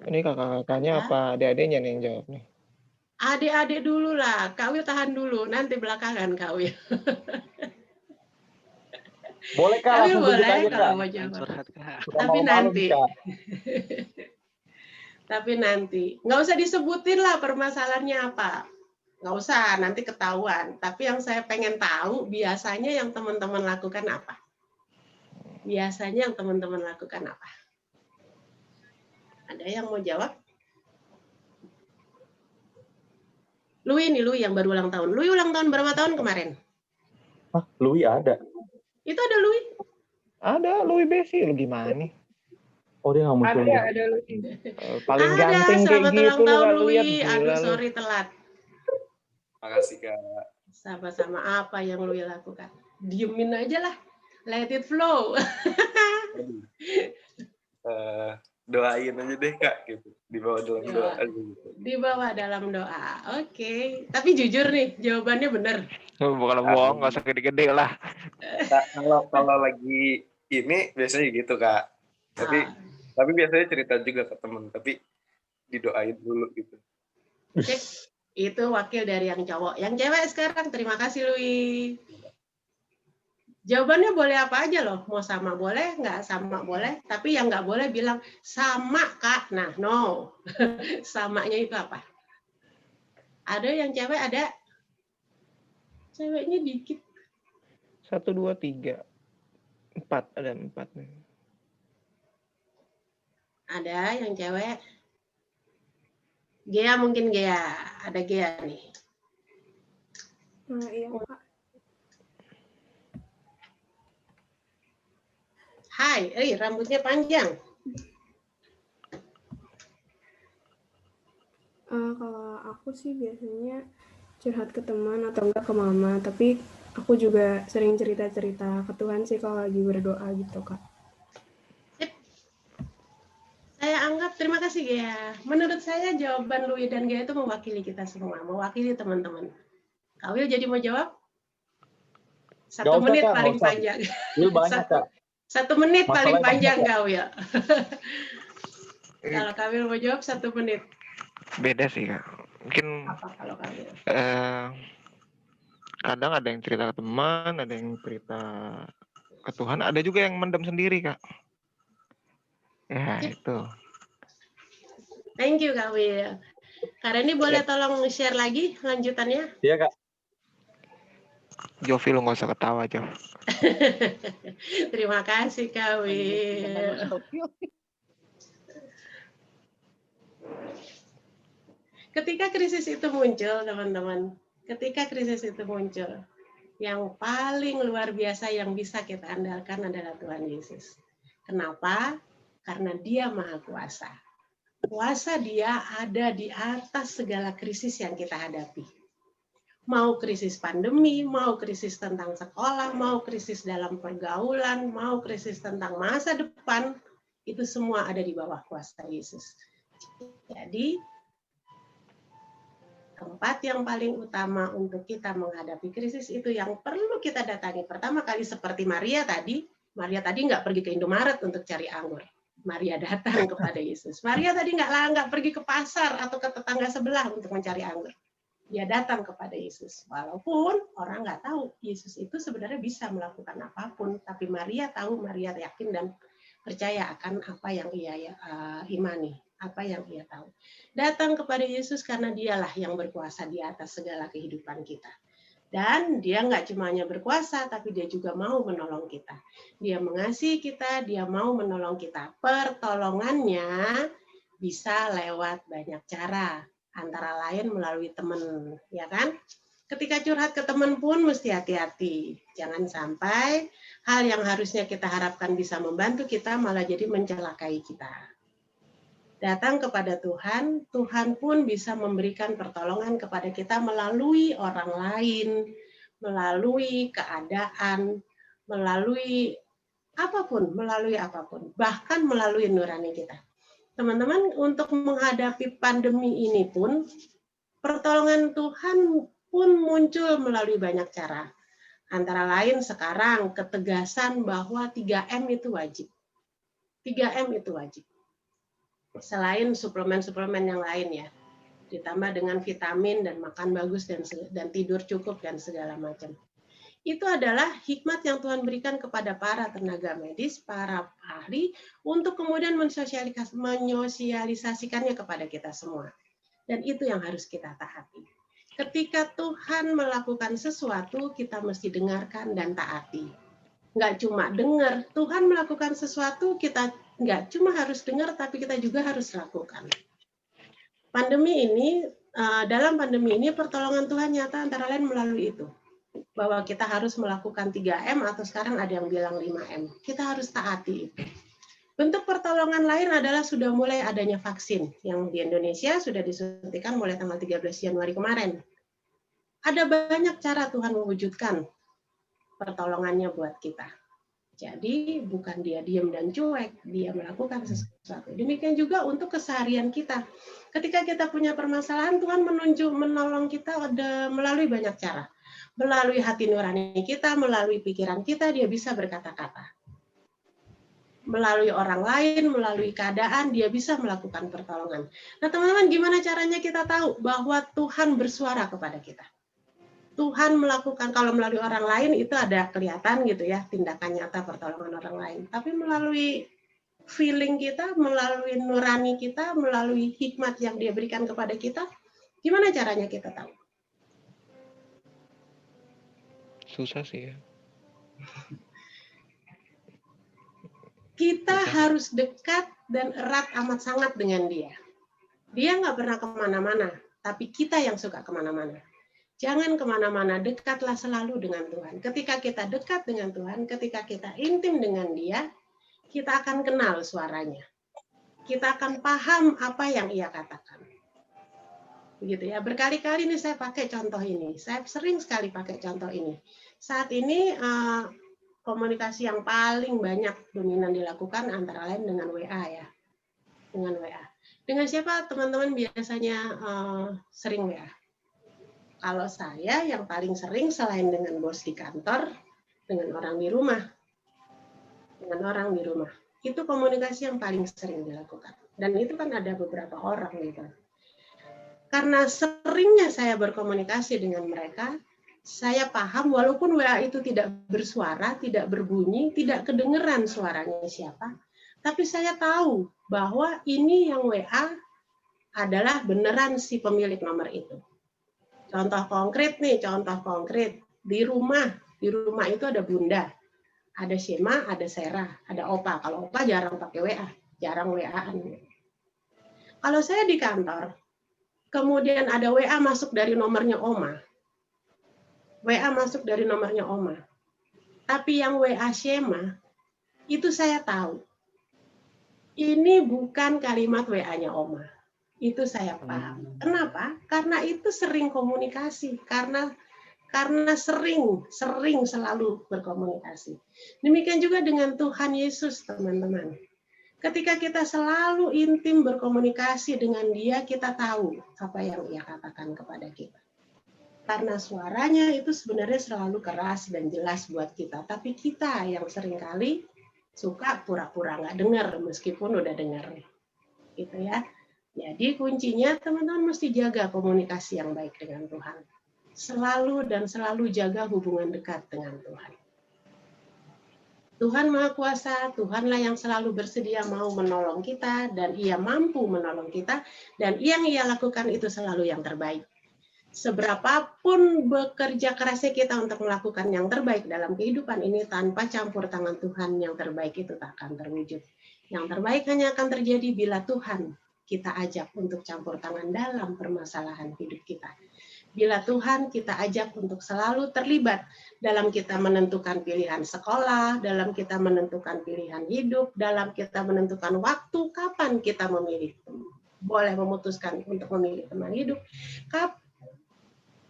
Ini kakak-kakaknya Ya. apa adik-adiknya nih yang jawab nih? Adik-adik dulu lah. Kak Wil tahan dulu. Nanti belakangan Kak Wil. Boleh Kak, Kak Wil langsung tunjuk boleh aja Kak. kalau mau jawab. Sudah Tapi malam-malam, nanti. Kak. Tapi nanti. Nggak usah disebutin lah permasalahannya apa. Nggak usah, nanti ketahuan. Tapi yang saya pengen tahu, biasanya yang teman-teman lakukan apa? Biasanya yang teman-teman lakukan apa? Ada yang mau jawab? Lui yang baru ulang tahun. Lui ulang tahun berapa tahun kemarin? Hah, Louis ada? Itu ada Lui? Ada Louis Besi, lu gimana nih? Oh, dia nggak muncul. Ada lu. Paling Ada, ganteng kayak selamat gitu ulang lu tahun nggak Lui. lihat, Aduh, gila lu. sorry telat. Makasih Kak. Sama-sama, apa yang Lui lakukan? Diemin aja lah. Let it flow. Doain aja deh Kak gitu. Dibawa dalam Ya. doa aja gitu. Dibawa dalam doa. Oke. Tapi jujur nih, jawabannya benar. Bukan bohong, nggak usah gede-gede lah. Nah, kalau lagi ini biasanya gitu Kak. Tapi biasanya cerita juga ke temen. Tapi didoain dulu gitu. Cek, itu wakil dari yang cowok. Yang cewek sekarang, terima kasih Lui. Jawabannya boleh apa aja loh. Mau sama boleh, nggak sama boleh. Tapi yang nggak boleh bilang, sama Kak. Nah, no. Samanya itu apa? Ada yang cewek, ada? Ceweknya dikit. 1, 2, 3, 4, ada 4 nih. Ada yang cewek? Gea mungkin Gea. Ada Gea nih. Iya, Kak. Hai, rambutnya panjang. Kalau aku sih biasanya curhat ke teman atau enggak ke mama, tapi aku juga sering cerita-cerita ke Tuhan sih kalau lagi berdoa gitu, Kak. Sip. Saya anggap, terima kasih Gea. Menurut saya jawaban Lui dan Gea itu mewakili kita semua, mewakili teman-teman. Kak Wil jadi mau jawab? 1 Nggak usah, menit Kak, paling nggak usah. panjang. Will banyak Kak. 1 menit paling Masalahnya panjang banyak, Kak Wil. Kalau Kak Wil mau jawab 1 menit. Beda sih Kak. Mungkin Apa kalau Kak Wil? kadang ada yang cerita ke teman, ada yang cerita ke Tuhan, ada juga yang mendem sendiri Kak. Ya itu. Thank you Kak Wil. Kak Randy boleh tolong share lagi lanjutannya? Iya Kak. Jovi lu nggak usah ketawa Jo. Terima kasih Kak Wil. Ketika krisis itu muncul, teman-teman, ketika krisis itu muncul, yang paling luar biasa yang bisa kita andalkan adalah Tuhan Yesus. Kenapa? Karena Dia Maha Kuasa. Kuasa Dia ada di atas segala krisis yang kita hadapi. Mau krisis pandemi, mau krisis tentang sekolah, mau krisis dalam pergaulan, mau krisis tentang masa depan, itu semua ada di bawah kuasa Yesus. Jadi, tempat yang paling utama untuk kita menghadapi krisis itu yang perlu kita datangi pertama kali seperti Maria tadi. Maria tadi nggak pergi ke Indomaret untuk cari anggur. Maria datang kepada Yesus. Maria tadi nggak pergi ke pasar atau ke tetangga sebelah untuk mencari anggur. Dia datang kepada Yesus. Walaupun orang nggak tahu Yesus itu sebenarnya bisa melakukan apapun, tapi Maria tahu, Maria yakin dan percaya akan apa yang ia imani, apa yang ia tahu. Datang kepada Yesus karena dialah yang berkuasa di atas segala kehidupan kita. Dan dia nggak cuma hanya berkuasa, tapi dia juga mau menolong kita. Dia mengasihi kita, dia mau menolong kita. Pertolongannya bisa lewat banyak cara, antara lain melalui teman, ya kan? Ketika curhat ke teman pun mesti hati-hati. Jangan sampai hal yang harusnya kita harapkan bisa membantu kita malah jadi mencelakai kita. Datang kepada Tuhan, Tuhan pun bisa memberikan pertolongan kepada kita melalui orang lain, melalui keadaan, melalui apapun, bahkan melalui nurani kita. Teman-teman, untuk menghadapi pandemi ini pun, pertolongan Tuhan pun muncul melalui banyak cara. Antara lain sekarang ketegasan bahwa 3M itu wajib. 3M itu wajib. Selain suplemen-suplemen yang lain ya, ditambah dengan vitamin dan makan bagus dan tidur cukup dan segala macam. Itu adalah hikmat yang Tuhan berikan kepada para tenaga medis, para ahli, untuk kemudian menyosialisasikannya kepada kita semua. Dan itu yang harus kita taati. Ketika Tuhan melakukan sesuatu, kita mesti dengarkan dan taati. Nggak cuma dengar, Tuhan melakukan sesuatu, kita nggak cuma harus dengar, tapi kita juga harus lakukan. Dalam pandemi ini, pertolongan Tuhan nyata antara lain melalui itu. Bahwa kita harus melakukan 3M atau sekarang ada yang bilang 5M. Kita harus taati itu. Bentuk pertolongan lain adalah sudah mulai adanya vaksin yang di Indonesia sudah disuntikan mulai tanggal 13 Januari kemarin. Ada banyak cara Tuhan mewujudkan pertolongannya buat kita. Jadi bukan dia diam dan cuek, dia melakukan sesuatu. Demikian juga untuk keseharian kita. Ketika kita punya permasalahan, Tuhan menolong kita melalui banyak cara. Melalui hati nurani kita, melalui pikiran kita, dia bisa berkata-kata. Melalui orang lain, melalui keadaan, dia bisa melakukan pertolongan. Nah teman-teman, gimana caranya kita tahu bahwa Tuhan bersuara kepada kita? Tuhan melakukan, kalau melalui orang lain itu ada kelihatan gitu ya, tindakan nyata pertolongan orang lain. Tapi melalui feeling kita, melalui nurani kita, melalui hikmat yang dia berikan kepada kita, gimana caranya kita tahu? Susah sih ya. Kita harus dekat dan erat amat sangat dengan dia. Dia nggak pernah kemana-mana, tapi kita yang suka kemana-mana. Jangan kemana-mana, dekatlah selalu dengan Tuhan. Ketika kita dekat dengan Tuhan, ketika kita intim dengan dia, kita akan kenal suaranya. Kita akan paham apa yang ia katakan. Begitu ya, berkali-kali nih saya pakai contoh ini. Saya sering sekali pakai contoh ini. Saat ini komunikasi yang paling banyak dominan dilakukan antara lain dengan WA ya. Dengan WA. Dengan siapa teman-teman biasanya sering WA? Kalau saya yang paling sering selain dengan bos di kantor, dengan orang di rumah. Dengan orang di rumah. Itu komunikasi yang paling sering dilakukan. Dan itu kan ada beberapa orang gitu. Karena seringnya saya berkomunikasi dengan mereka, saya paham walaupun WA itu tidak bersuara, tidak berbunyi, tidak kedengeran suaranya siapa, tapi saya tahu bahwa ini yang WA adalah beneran si pemilik nomor itu. Contoh konkret nih, di rumah itu ada Bunda, ada Shema, ada Sarah, ada Opa. Kalau Opa jarang pakai WA, jarang WA-an. Kalau saya di kantor, kemudian ada WA masuk dari nomornya Oma. Tapi yang WA Shema, itu saya tahu. Ini bukan kalimat WA-nya Oma. Itu saya paham. Kenapa? Karena itu sering komunikasi. Karena sering selalu berkomunikasi. Demikian juga dengan Tuhan Yesus, teman-teman. Ketika kita selalu intim berkomunikasi dengan dia, kita tahu apa yang ia katakan kepada kita. Karena suaranya itu sebenarnya selalu keras dan jelas buat kita. Tapi kita yang seringkali suka pura-pura nggak dengar meskipun udah dengar. Gitu ya. Jadi kuncinya teman-teman mesti jaga komunikasi yang baik dengan Tuhan. Selalu dan selalu jaga hubungan dekat dengan Tuhan. Tuhan Maha Kuasa, Tuhanlah yang selalu bersedia mau menolong kita, dan Ia mampu menolong kita, dan yang Ia lakukan itu selalu yang terbaik. Seberapapun bekerja kerasnya kita untuk melakukan yang terbaik dalam kehidupan ini, tanpa campur tangan Tuhan, yang terbaik itu tak akan terwujud. Yang terbaik hanya akan terjadi bila Tuhan kita ajak untuk campur tangan dalam permasalahan hidup kita. Bila Tuhan kita ajak untuk selalu terlibat dalam kita menentukan pilihan sekolah, dalam kita menentukan pilihan hidup, dalam kita menentukan waktu kapan kita memilih, boleh memutuskan untuk memilih teman hidup,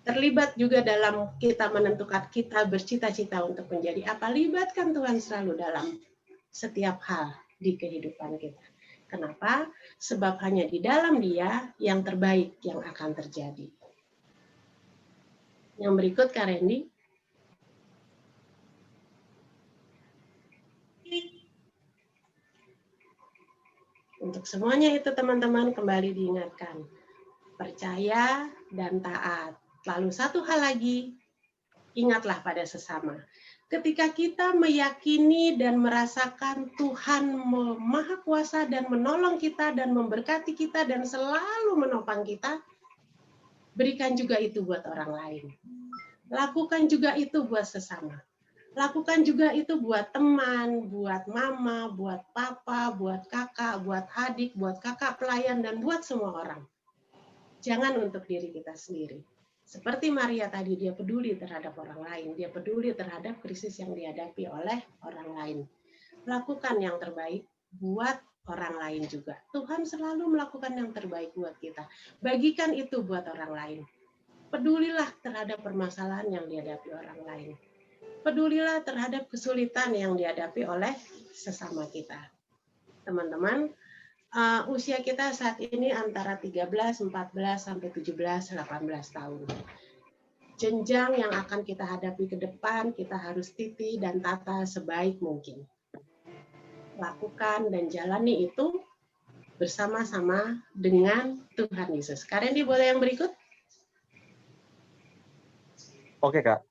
terlibat juga dalam kita menentukan kita bercita-cita untuk menjadi apa, libatkan Tuhan selalu dalam setiap hal di kehidupan kita. Kenapa? Sebab hanya di dalam Dia yang terbaik yang akan terjadi. Yang berikut, Kak Randy. Untuk semuanya itu teman-teman kembali diingatkan. Percaya dan taat. Lalu satu hal lagi, ingatlah pada sesama. Ketika kita meyakini dan merasakan Tuhan Maha Kuasa dan menolong kita dan memberkati kita dan selalu menopang kita, berikan juga itu buat orang lain. Lakukan juga itu buat sesama. Lakukan juga itu buat teman, buat mama, buat papa, buat kakak, buat adik, buat kakak pelayan, dan buat semua orang. Jangan untuk diri kita sendiri. Seperti Maria tadi, dia peduli terhadap orang lain. Dia peduli terhadap krisis yang dihadapi oleh orang lain. Lakukan yang terbaik buat orang lain juga. Tuhan selalu melakukan yang terbaik buat kita. Bagikan itu buat orang lain. Pedulilah terhadap permasalahan yang dihadapi orang lain. Pedulilah terhadap kesulitan yang dihadapi oleh sesama kita. Teman-teman, usia kita saat ini antara 13, 14, sampai 17, 18 tahun. Jenjang yang akan kita hadapi ke depan, kita harus titi dan tata sebaik mungkin. Lakukan dan jalani itu bersama-sama dengan Tuhan Yesus. Kak Randy, boleh yang berikut? Oke, Kak.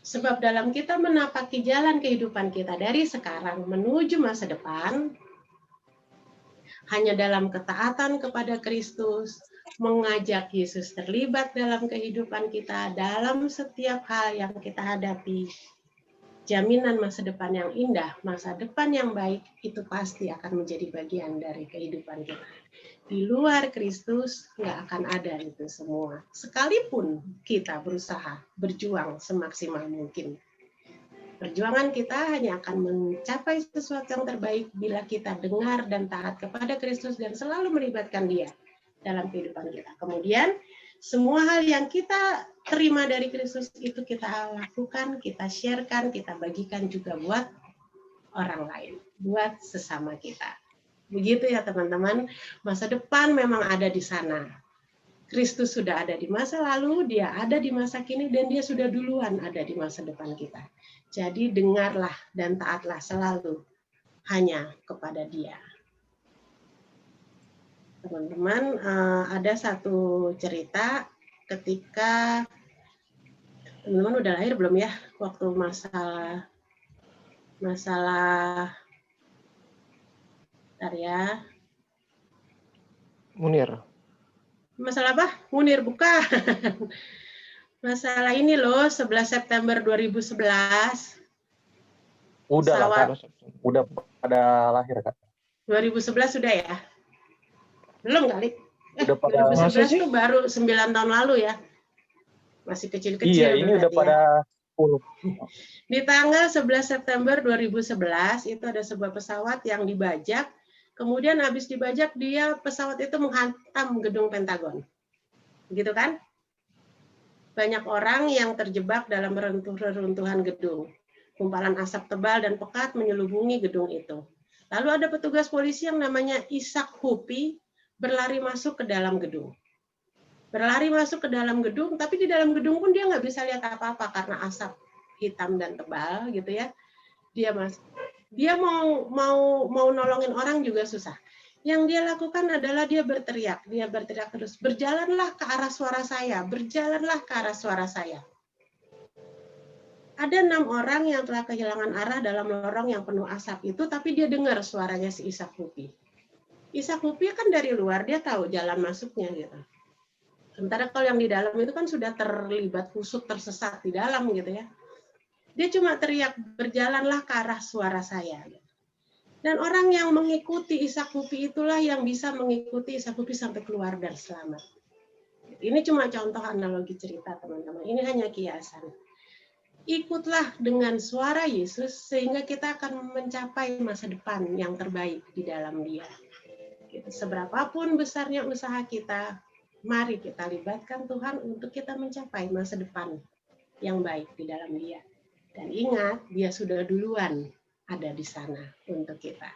Sebab dalam kita menapaki jalan kehidupan kita dari sekarang menuju masa depan, hanya dalam ketaatan kepada Kristus, mengajak Yesus terlibat dalam kehidupan kita, dalam setiap hal yang kita hadapi, jaminan masa depan yang indah, masa depan yang baik, itu pasti akan menjadi bagian dari kehidupan kita. Di luar Kristus nggak akan ada itu semua. Sekalipun kita berusaha berjuang semaksimal mungkin. Perjuangan kita hanya akan mencapai sesuatu yang terbaik bila kita dengar dan taat kepada Kristus dan selalu melibatkan Dia dalam kehidupan kita. Kemudian semua hal yang kita terima dari Kristus itu kita lakukan, kita sharekan, kita bagikan juga buat orang lain, buat sesama kita. Begitu ya teman-teman, masa depan memang ada di sana. Kristus sudah ada di masa lalu, Dia ada di masa kini, dan Dia sudah duluan ada di masa depan kita. Jadi dengarlah dan taatlah selalu hanya kepada Dia. Teman-teman, ada satu cerita ketika teman-teman udah lahir belum ya? Waktu masalah bentar ya. Munir. Masalah apa? Munir, bukan. Masalah ini loh, 11 September 2011. Udah lah, Kak. Udah pada lahir, Kak. 2011 sudah ya? Belum kali. Udah pada 2011 itu baru 9 tahun lalu ya. Masih kecil-kecil. Iya, ini udah pada 10. Di tanggal 11 September 2011 itu ada sebuah pesawat yang dibajak. Kemudian habis dibajak, pesawat itu menghantam gedung Pentagon. Begitu kan? Banyak orang yang terjebak dalam reruntuhan gedung. Kumpalan asap tebal dan pekat menyelubungi gedung itu. Lalu ada petugas polisi yang namanya Ishak Hupi berlari masuk ke dalam gedung. Berlari masuk ke dalam gedung, tapi di dalam gedung pun dia nggak bisa lihat apa-apa karena asap hitam dan tebal gitu ya. Dia mau nolongin orang juga susah. Yang dia lakukan adalah dia berteriak terus, berjalanlah ke arah suara saya, berjalanlah ke arah suara saya. Ada 6 orang yang telah kehilangan arah dalam lorong yang penuh asap itu, tapi dia dengar suaranya si Ishak Hupi. Ishak Hupi kan dari luar, dia tahu jalan masuknya gitu. Sementara kalau yang di dalam itu kan sudah terlibat kusut, tersesat di dalam gitu ya. Dia cuma teriak, berjalanlah ke arah suara saya. Dan orang yang mengikuti Ishak Hupi itulah yang bisa mengikuti Ishak Hupi sampai keluar dan selamat. Ini cuma contoh analogi cerita teman-teman, ini hanya kiasan. Ikutlah dengan suara Yesus sehingga kita akan mencapai masa depan yang terbaik di dalam Dia. Seberapapun besarnya usaha kita, mari kita libatkan Tuhan untuk kita mencapai masa depan yang baik di dalam Dia. Dan ingat, Dia sudah duluan ada di sana untuk kita.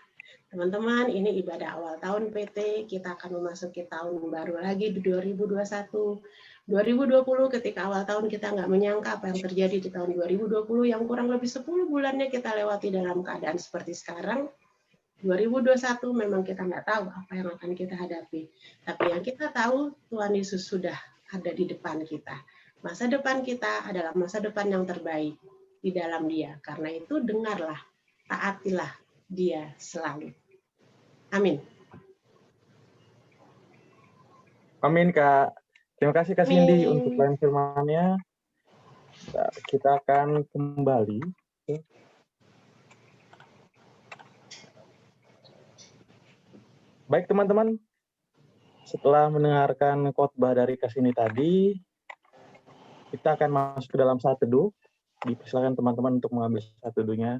Teman-teman, ini ibadah awal tahun PT, kita akan memasuki tahun baru lagi di 2021. 2020 ketika awal tahun kita nggak menyangka apa yang terjadi di tahun 2020 yang kurang lebih 10 bulannya kita lewati dalam keadaan seperti sekarang. 2021 memang kita nggak tahu apa yang akan kita hadapi. Tapi yang kita tahu Tuhan Yesus sudah ada di depan kita. Masa depan kita adalah masa depan yang terbaik di dalam Dia. Karena itu dengarlah, taatilah Dia selalu. Amin. Amin, Kak. Terima kasih Kak Cindy untuk pelayanan firman-Nya. Kita akan kembali. Baik teman-teman, setelah mendengarkan khotbah dari Kak Cindy tadi, kita akan masuk ke dalam saat teduh. Dipersilakan teman-teman untuk mengambil saat teduhnya.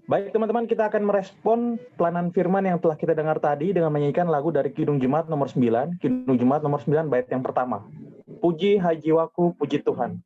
Baik teman-teman, kita akan merespon pelayanan firman yang telah kita dengar tadi dengan menyanyikan lagu dari Kidung Jemaat nomor 9, Kidung Jemaat nomor 9 bait yang pertama. Puji hai jiwaku, puji Tuhan.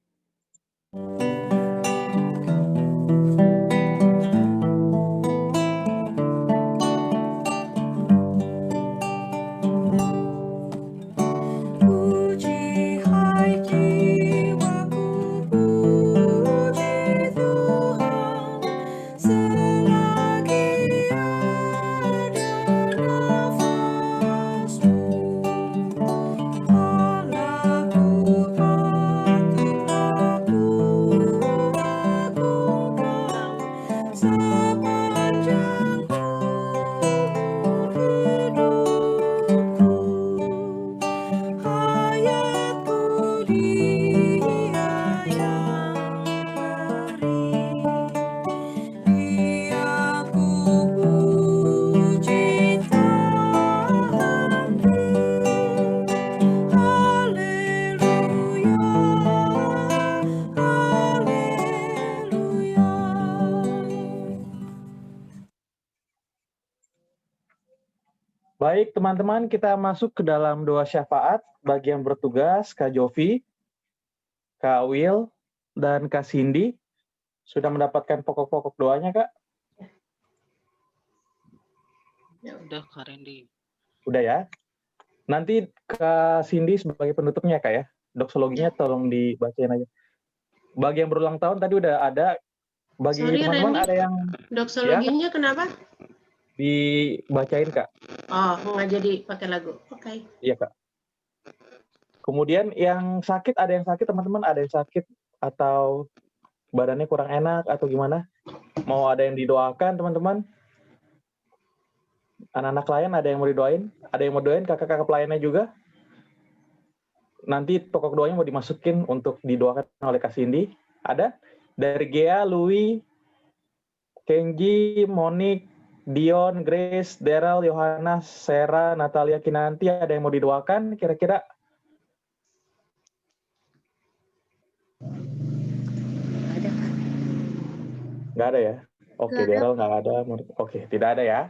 Baik teman-teman, kita masuk ke dalam doa syafaat bagi yang bertugas, Kak Jovi, Kak Will, dan Kak Cindy. Sudah mendapatkan pokok-pokok doanya, Kak? Ya udah, Kak Randy. Udah ya? Nanti Kak Cindy sebagai penutupnya, Kak ya? Doksologinya tolong dibacain aja. Bagi yang berulang tahun tadi udah ada. Bagi teman-teman ada yang... Doksologinya ya? Kenapa? Dibacain, Kak. Oh, nggak jadi pakai lagu. Oke. Iya, Kak. Kemudian yang sakit, ada yang sakit teman-teman, ada yang sakit atau badannya kurang enak atau gimana? Mau ada yang didoakan teman-teman? Anak-anak klien ada yang mau didoain? Ada yang mau doain kakak-kakak pelayannya juga? Nanti pokok doanya mau dimasukin untuk didoakan oleh Kak Cindy. Ada? Dari Gea, Louis, Kenji, Monik, Dion, Grace, Daryl, Yohana, Sarah, Natalia, Kinanti, ada yang mau didoakan kira-kira? Ada, Kak. Nggak ada ya? Oke, Nggak ada. Daryl nggak ada. Oke, tidak ada ya.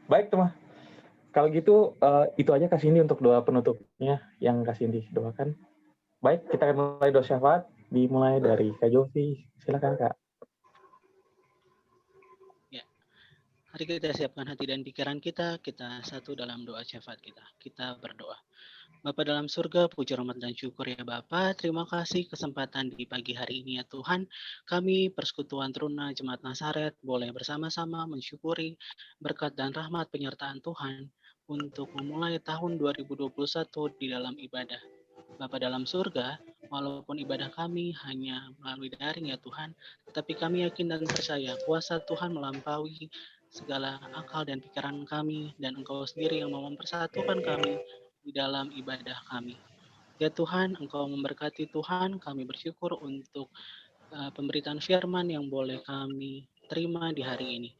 Baik, teman. Kalau gitu, itu aja Kak Cindy untuk doa penutupnya yang Kak Cindy doakan. Baik, kita akan mulai doa syafaat. Dimulai dari Kak Jovi. Silakan, Kak. Mari kita siapkan hati dan pikiran kita satu dalam doa syafaat kita. Kita berdoa. Bapa dalam surga, puji rahmat dan syukur ya Bapa. Terima kasih kesempatan di pagi hari ini ya Tuhan. Kami Persekutuan Teruna Jemaat Nazaret boleh bersama-sama mensyukuri berkat dan rahmat penyertaan Tuhan untuk memulai tahun 2021 di dalam ibadah. Bapa dalam surga, walaupun ibadah kami hanya melalui daring ya Tuhan, tetapi kami yakin dan percaya kuasa Tuhan melampaui segala akal dan pikiran kami, dan Engkau sendiri yang mau mempersatukan kami di dalam ibadah kami. Ya Tuhan, Engkau memberkati Tuhan, kami bersyukur untuk pemberitaan firman yang boleh kami terima di hari ini.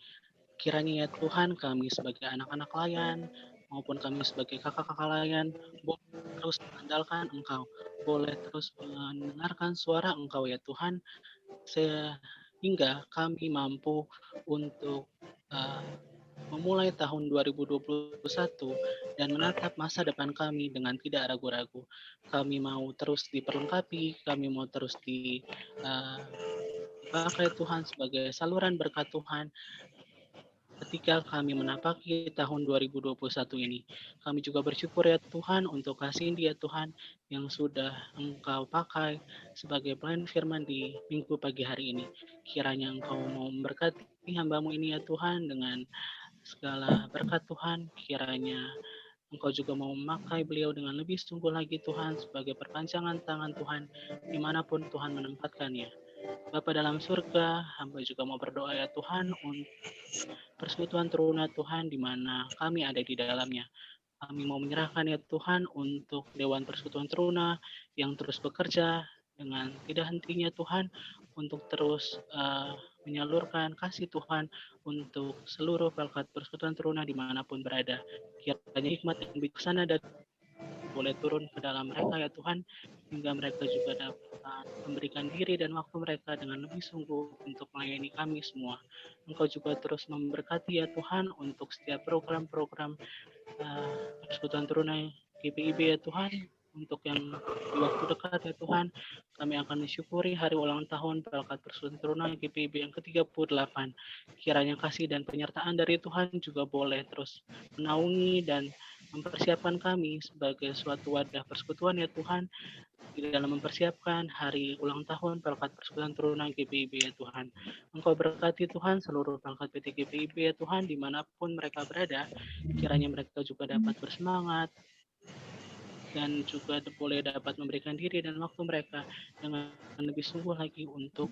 Kiranya ya Tuhan, kami sebagai anak-anak layan, maupun kami sebagai kakak-kakak layan, boleh terus mengandalkan Engkau, boleh terus mendengarkan suara Engkau ya Tuhan, sehingga kami mampu untuk memulai tahun 2021 dan menatap masa depan kami dengan tidak ragu-ragu. Kami mau terus diperlengkapi, kami mau terus dipakai Tuhan sebagai saluran berkat Tuhan ketika kami menapaki tahun 2021 ini. Kami juga bersyukur ya Tuhan untuk kasih dia Tuhan yang sudah Engkau pakai sebagai pelayan firman di minggu pagi hari ini. Kiranya Engkau mau memberkati hamba-Mu ini ya Tuhan dengan segala berkat Tuhan. Kiranya Engkau juga mau memakai beliau dengan lebih sungguh lagi Tuhan sebagai perpanjangan tangan Tuhan dimanapun Tuhan menempatkannya. Bapa dalam surga, hamba juga mau berdoa ya Tuhan untuk Persekutuan Teruna Tuhan di mana kami ada di dalamnya. Kami mau menyerahkan ya Tuhan untuk Dewan Persekutuan Teruna yang terus bekerja dengan tidak hentinya Tuhan untuk terus menyalurkan kasih Tuhan untuk seluruh pelkat Persekutuan Teruna dimanapun berada. Kiranya hikmat dan bijaksana dan boleh turun ke dalam mereka ya Tuhan, hingga mereka juga dapat memberikan diri dan waktu mereka dengan lebih sungguh untuk melayani kami semua. Engkau juga terus memberkati ya Tuhan untuk setiap program-program Persekutuan Teruna GPIB ya Tuhan, untuk yang di waktu dekat ya Tuhan, kami akan mensyukuri hari ulang tahun Pelkat Persekutuan Teruna GPIB yang ke-38. Kiranya kasih dan penyertaan dari Tuhan juga boleh terus menaungi dan mempersiapkan kami sebagai suatu wadah persekutuan ya Tuhan, di dalam mempersiapkan hari ulang tahun Pelkat Persekutuan Teruna GPIB ya Tuhan. Engkau berkati Tuhan seluruh Pelkat PT GPIB ya Tuhan dimanapun mereka berada, kiranya mereka juga dapat bersemangat dan juga boleh dapat memberikan diri dan waktu mereka dengan lebih sungguh lagi untuk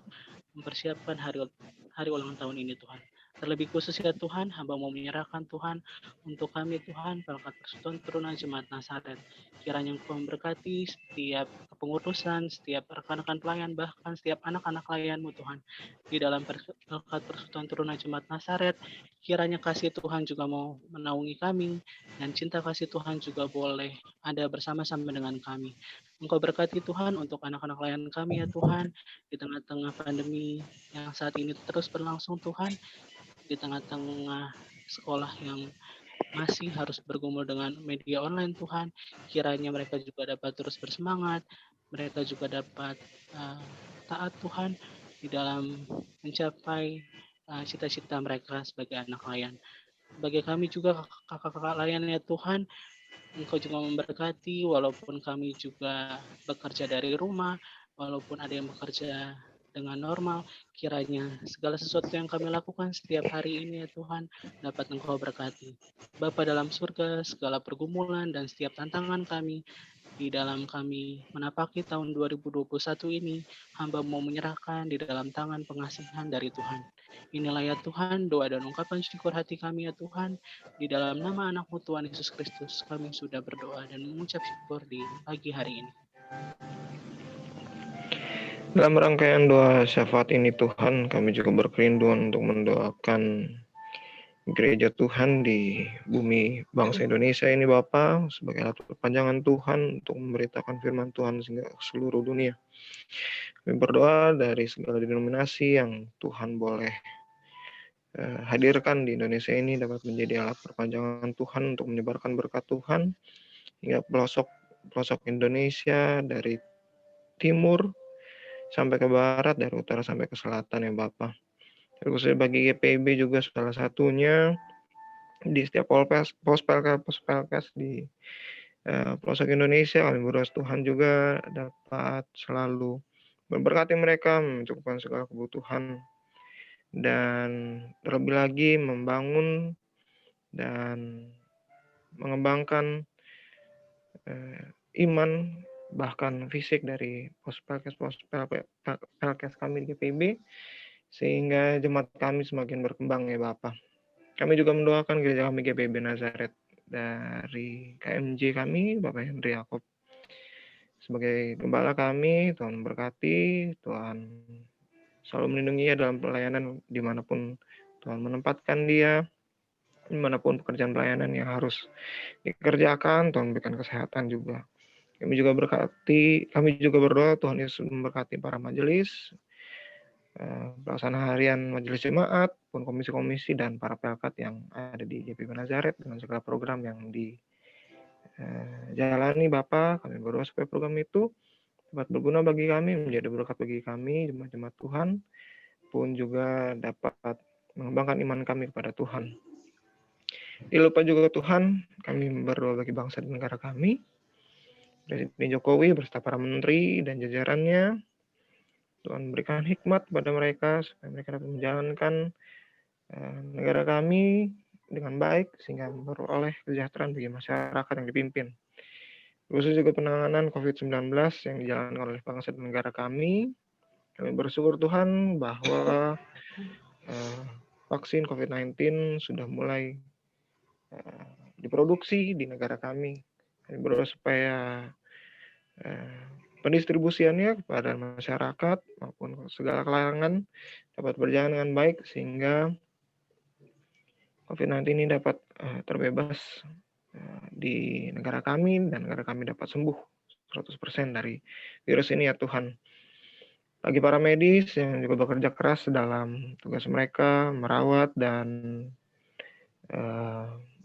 mempersiapkan hari ulang tahun ini Tuhan. Terlebih khusus ya Tuhan, hamba mau menyerahkan Tuhan untuk kami Tuhan, Pelkat Persekutuan Teruna Jemaat Nazaret. Kiranya Engkau memberkati setiap kepengurusan, setiap rekan-rekan pelayan, bahkan setiap anak-anak layan-Mu Tuhan. Di dalam Pelkat Persekutuan Teruna Jemaat Nazaret, kiranya kasih Tuhan juga mau menaungi kami, dan cinta kasih Tuhan juga boleh ada bersama-sama dengan kami. Engkau berkati Tuhan untuk anak-anak layan kami ya Tuhan, di tengah-tengah pandemi yang saat ini terus berlangsung Tuhan, di tengah-tengah sekolah yang masih harus bergumul dengan media online Tuhan, kiranya mereka juga dapat terus bersemangat, mereka juga dapat taat Tuhan di dalam mencapai cita-cita mereka sebagai anak layan. Bagi kami juga kakak-kakak layan ya Tuhan, Engkau juga memberkati walaupun kami juga bekerja dari rumah, walaupun ada yang bekerja dengan normal, kiranya segala sesuatu yang kami lakukan setiap hari ini ya Tuhan dapat Engkau berkati. Bapa dalam surga, segala pergumulan dan setiap tantangan kami di dalam kami menapaki tahun 2021 ini, hamba mau menyerahkan di dalam tangan pengasihan dari Tuhan. Inilah ya Tuhan, doa dan ungkapan syukur hati kami ya Tuhan, di dalam nama anak-Mu Tuhan Yesus Kristus, kami sudah berdoa dan mengucap syukur di pagi hari ini. Dalam rangkaian doa syafaat ini Tuhan, kami juga berkerinduan untuk mendoakan gereja Tuhan di bumi bangsa Indonesia ini Bapa, sebagai alat perpanjangan Tuhan untuk memberitakan firman Tuhan sehingga seluruh dunia. Kami berdoa dari segala denominasi yang Tuhan boleh hadirkan di Indonesia ini dapat menjadi alat perpanjangan Tuhan untuk menyebarkan berkat Tuhan hingga pelosok Indonesia, dari timur sampai ke barat, dari utara sampai ke selatan ya Bapak. Khususnya bagi GPIB juga salah satunya di setiap pospelkes di pelosok Indonesia, kami berdoa Tuhan juga dapat selalu memberkati mereka, mencukupkan segala kebutuhan, dan terlebih lagi membangun dan mengembangkan iman bahkan fisik dari pospelkes kami di GPIB, sehingga jemaat kami semakin berkembang ya Bapak. Kami juga mendoakan gereja kami GPIB Nazaret dari KMJ kami, Bapak Henry Yakob sebagai gembala kami. Tuhan berkati, Tuhan selalu melindungi dalam pelayanan dimanapun Tuhan menempatkan dia, dimanapun pekerjaan pelayanan yang harus dikerjakan. Tuhan berikan kesehatan juga. Kami juga berdoa Tuhan Yesus memberkati para majelis, pelaksana harian majelis jemaat, pun komisi-komisi dan para pelkat yang ada di GPIB Nazaret dengan segala program yang dijalani Bapak. Kami berdoa supaya program itu dapat berguna bagi kami, menjadi berkat bagi kami, jemaat-jemaat Tuhan, pun juga dapat mengembangkan iman kami kepada Tuhan. Tidak lupa juga Tuhan, kami berdoa bagi bangsa dan negara kami, Presiden Jokowi beserta para menteri dan jajarannya. Tuhan berikan hikmat kepada mereka supaya mereka dapat menjalankan negara kami dengan baik sehingga memperoleh kesejahteraan bagi masyarakat yang dipimpin. Khusus juga penanganan COVID-19 yang dijalankan oleh bangsa dan negara kami. Kami bersyukur Tuhan bahwa vaksin COVID-19 sudah mulai diproduksi di negara kami. Kami berdoa supaya pendistribusiannya kepada masyarakat maupun segala kalangan dapat berjalan dengan baik sehingga COVID-19 ini dapat terbebas di negara kami dan negara kami dapat sembuh 100% dari virus ini ya Tuhan. Bagi para medis yang juga bekerja keras dalam tugas mereka merawat dan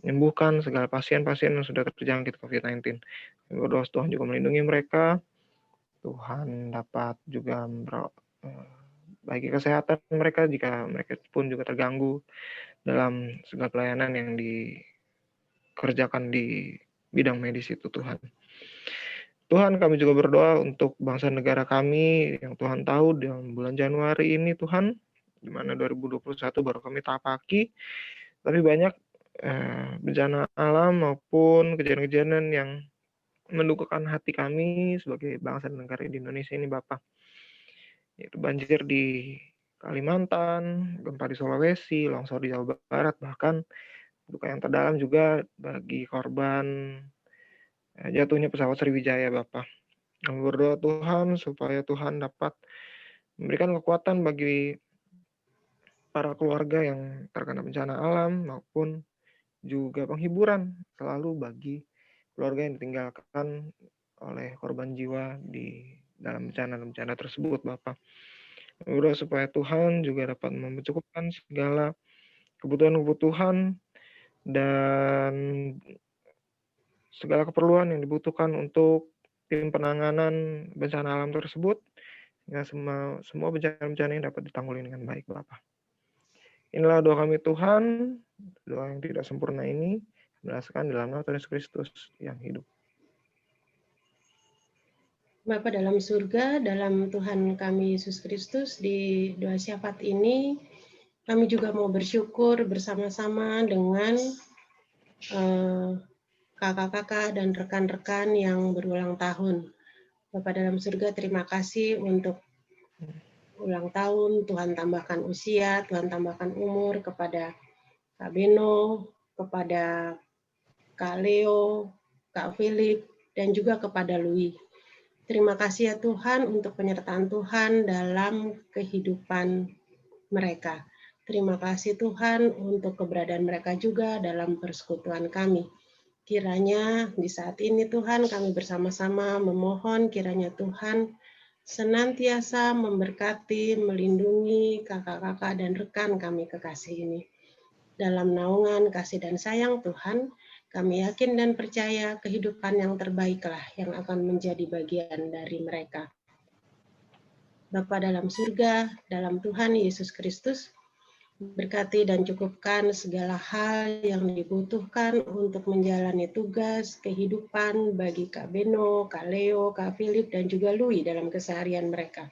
menyembuhkan segala pasien-pasien yang sudah terjangkit COVID-19. Kami berdoa Tuhan juga melindungi mereka. Tuhan dapat juga bagi kesehatan mereka jika mereka pun juga terganggu dalam segala pelayanan yang dikerjakan di bidang medis itu Tuhan. Tuhan, kami juga berdoa untuk bangsa negara kami yang Tuhan tahu di bulan Januari ini Tuhan, di mana 2021 baru kami tapaki, tapi banyak bencana alam maupun kejadian-kejadian yang mendukakan hati kami sebagai bangsa dan negara di Indonesia ini Bapak. Yaitu banjir di Kalimantan, gempa di Sulawesi, longsor di Jawa Barat, bahkan duka yang terdalam juga bagi korban jatuhnya pesawat Sriwijaya Bapak. Kami berdoa Tuhan supaya Tuhan dapat memberikan kekuatan bagi para keluarga yang terkena bencana alam maupun juga penghiburan selalu bagi keluarga yang ditinggalkan oleh korban jiwa di dalam bencana-bencana tersebut Bapak. Kami berdoa supaya Tuhan juga dapat mencukupkan segala kebutuhan-kebutuhan dan segala keperluan yang dibutuhkan untuk tim penanganan bencana alam tersebut, sehingga semua bencana-bencana yang dapat ditanggulangi dengan baik Bapak. Inilah doa kami Tuhan, doa yang tidak sempurna ini, berdasarkan dalam nama Tuhan Yesus Kristus yang hidup. Bapa dalam surga, dalam Tuhan kami Yesus Kristus, di doa syafaat ini, kami juga mau bersyukur bersama-sama dengan kakak-kakak dan rekan-rekan yang berulang tahun. Bapa dalam surga, terima kasih untuk ulang tahun, Tuhan tambahkan usia, Tuhan tambahkan umur kepada Kak Beno, kepada Kak Leo, Kak Philip, dan juga kepada Louis. Terima kasih ya Tuhan untuk penyertaan Tuhan dalam kehidupan mereka. Terima kasih Tuhan untuk keberadaan mereka juga dalam persekutuan kami. Kiranya di saat ini Tuhan kami bersama-sama memohon kiranya Tuhan senantiasa memberkati, melindungi kakak-kakak dan rekan kami kekasih ini. Dalam naungan kasih dan sayang Tuhan, kami yakin dan percaya kehidupan yang terbaiklah yang akan menjadi bagian dari mereka. Bapa dalam surga, dalam Tuhan Yesus Kristus, berkati dan cukupkan segala hal yang dibutuhkan untuk menjalani tugas kehidupan bagi Kak Beno, Kak Leo, Kak Philip, dan juga Lui dalam keseharian mereka.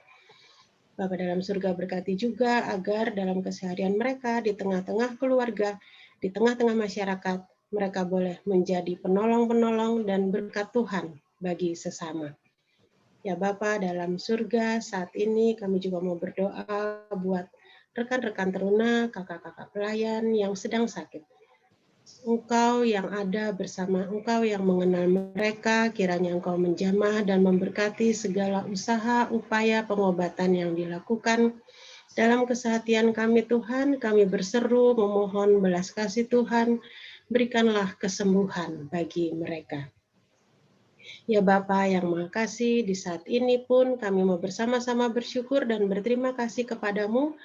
Bapa dalam surga berkati juga agar dalam keseharian mereka di tengah-tengah keluarga, di tengah-tengah masyarakat, mereka boleh menjadi penolong-penolong dan berkat Tuhan bagi sesama. Ya Bapa dalam surga, saat ini kami juga mau berdoa buat rekan-rekan teruna, kakak-kakak pelayan yang sedang sakit. Engkau yang ada bersama Engkau yang mengenal mereka, kiranya Engkau menjamah dan memberkati segala usaha, upaya pengobatan yang dilakukan. Dalam kesehatian kami Tuhan, kami berseru memohon belas kasih Tuhan, berikanlah kesembuhan bagi mereka. Ya Bapa yang Maha Kasih, di saat ini pun kami mau bersama-sama bersyukur dan berterima kasih kepadamu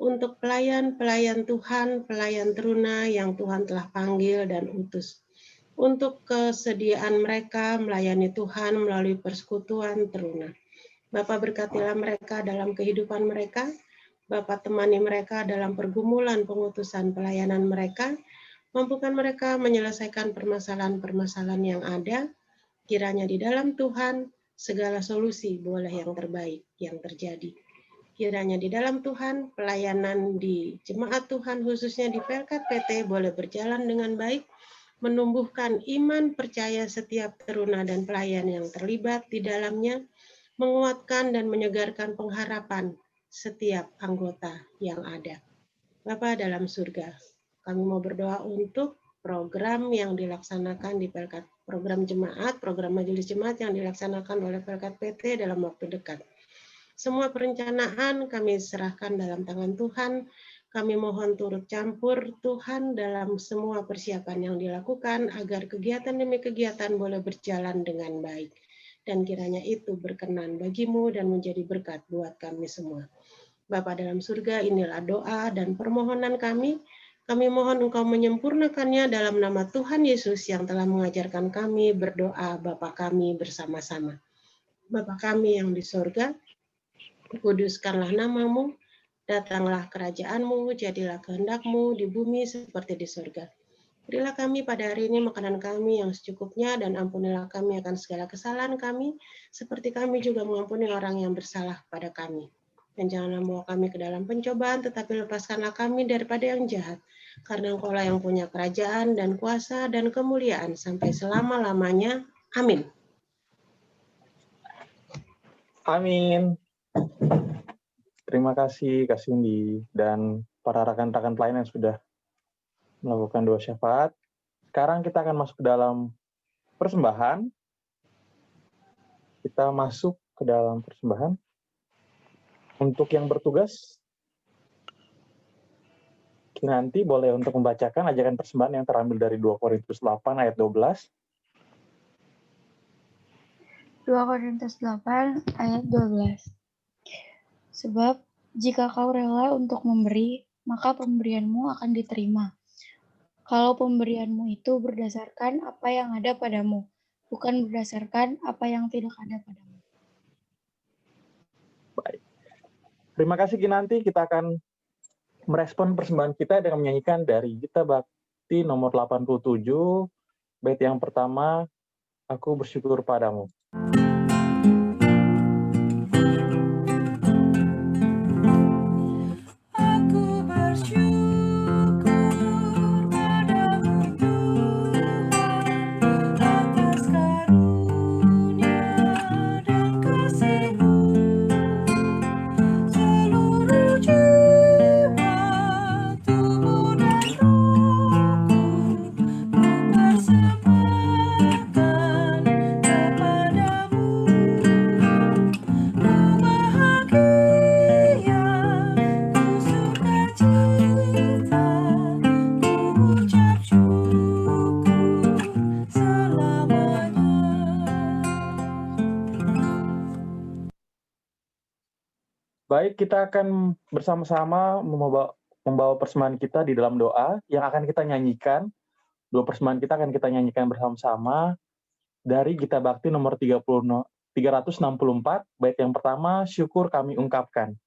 untuk pelayan-pelayan Tuhan, pelayan teruna yang Tuhan telah panggil dan utus. Untuk kesediaan mereka melayani Tuhan melalui persekutuan teruna. Bapa berkatilah mereka dalam kehidupan mereka, Bapa temani mereka dalam pergumulan pengutusan pelayanan mereka, mampukan mereka menyelesaikan permasalahan-permasalahan yang ada. Kiranya di dalam Tuhan segala solusi boleh yang terbaik yang terjadi. Kiranya di dalam Tuhan pelayanan di jemaat Tuhan khususnya di Pelkat PT boleh berjalan dengan baik, menumbuhkan iman percaya setiap teruna dan pelayan yang terlibat di dalamnya, menguatkan dan menyegarkan pengharapan setiap anggota yang ada. Bapa dalam surga, kami mau berdoa untuk program yang dilaksanakan di Pelkat, program jemaat, program majelis jemaat yang dilaksanakan oleh Pelkat PT dalam waktu dekat. Semua perencanaan kami serahkan dalam tangan Tuhan. Kami mohon turut campur Tuhan dalam semua persiapan yang dilakukan agar kegiatan demi kegiatan boleh berjalan dengan baik. Dan kiranya itu berkenan bagimu dan menjadi berkat buat kami semua. Bapa dalam surga, inilah doa dan permohonan kami. Kami mohon Engkau menyempurnakannya dalam nama Tuhan Yesus yang telah mengajarkan kami berdoa Bapa kami bersama-sama. Bapa kami yang di surga, kuduskanlah namamu, datanglah kerajaanmu, jadilah kehendakmu di bumi seperti di surga. Berilah kami pada hari ini makanan kami yang secukupnya dan ampunilah kami akan segala kesalahan kami, seperti kami juga mengampuni orang yang bersalah kepada kami. Dan janganlah membawa kami ke dalam pencobaan, tetapi lepaskanlah kami daripada yang jahat. Karena Engkaulah yang punya kerajaan dan kuasa dan kemuliaan sampai selama-lamanya. Amin. Amin. Terima kasih Kak Cindy dan para rekan-rekan pelayan yang sudah melakukan doa syafaat. Sekarang kita akan masuk ke dalam persembahan. Kita masuk ke dalam persembahan. Untuk yang bertugas, nanti boleh untuk membacakan ajakan persembahan yang terambil dari 2 Korintus 8 ayat 12. 2 Korintus 8 ayat 12. Sebab jika kau rela untuk memberi, maka pemberianmu akan diterima. Kalau pemberianmu itu berdasarkan apa yang ada padamu, bukan berdasarkan apa yang tidak ada padamu. Baik. Terima kasih Kinanti, kita akan merespon persembahan kita dengan menyanyikan dari Gita Bakti nomor 87, bait yang pertama, Aku bersyukur padamu. Persembahkan kepadamu. Baik, kita akan bersama-sama membawa persembahan kita di dalam doa yang akan kita nyanyikan. Dua persembahan kita akan kita nyanyikan bersama-sama dari Gita Bakti nomor 364, bait yang pertama, syukur kami ungkapkan.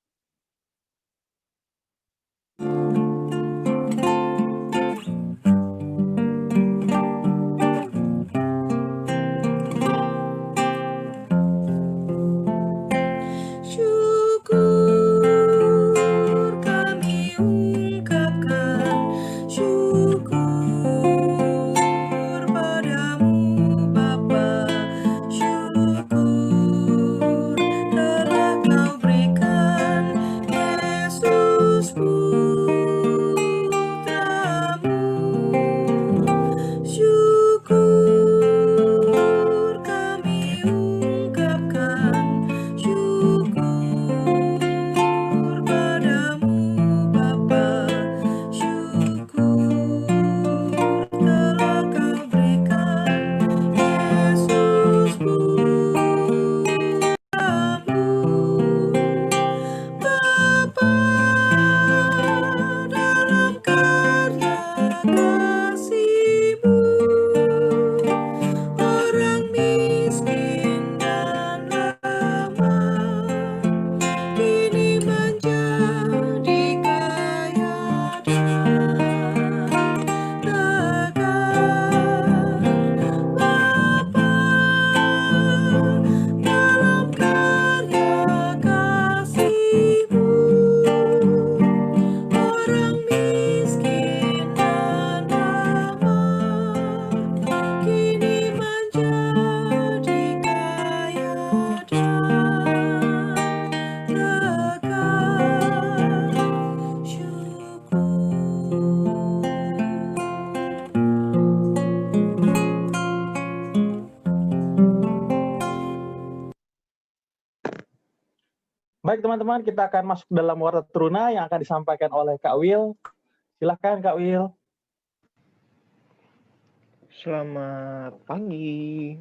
Baik teman-teman, kita akan masuk dalam warta teruna yang akan disampaikan oleh Kak Will. Silahkan Kak Will. Selamat pagi.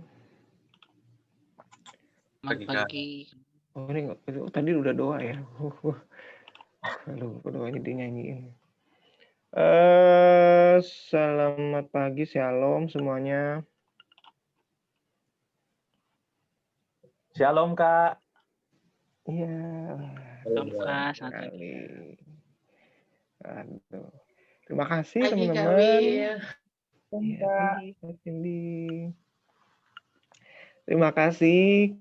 Selamat pagi. Oh, ini tadi udah doa ya. Aduh, doanya dinyanyiin. Selamat pagi, shalom semuanya. Shalom Kak. Iya. Shalom Kak, selamat pagi. Aduh. Terima kasih Pagi, Kak teman-teman. Will. Terima kasih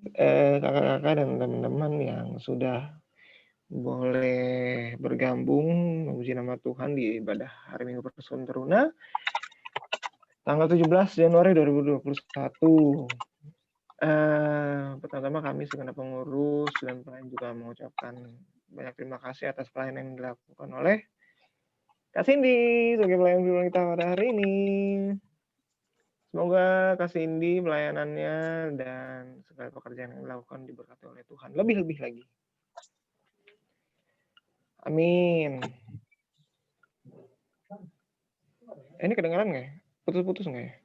kakak-kakak dan teman-teman yang sudah boleh bergabung memuji nama Tuhan di ibadah hari Minggu Persekutuan Teruna tanggal 17 Januari 2021. Pertama-tama kami segenap pengurus dan pelayan juga mengucapkan banyak terima kasih atas pelayanan yang dilakukan oleh Kak Cindy sebagai pelayan firman kita pada hari ini. Semoga Kak Cindy pelayanannya dan segala pekerjaan yang dilakukan diberkati oleh Tuhan lebih-lebih lagi. Amin. Ini kedengaran nggak ya? Putus-putus nggak ya?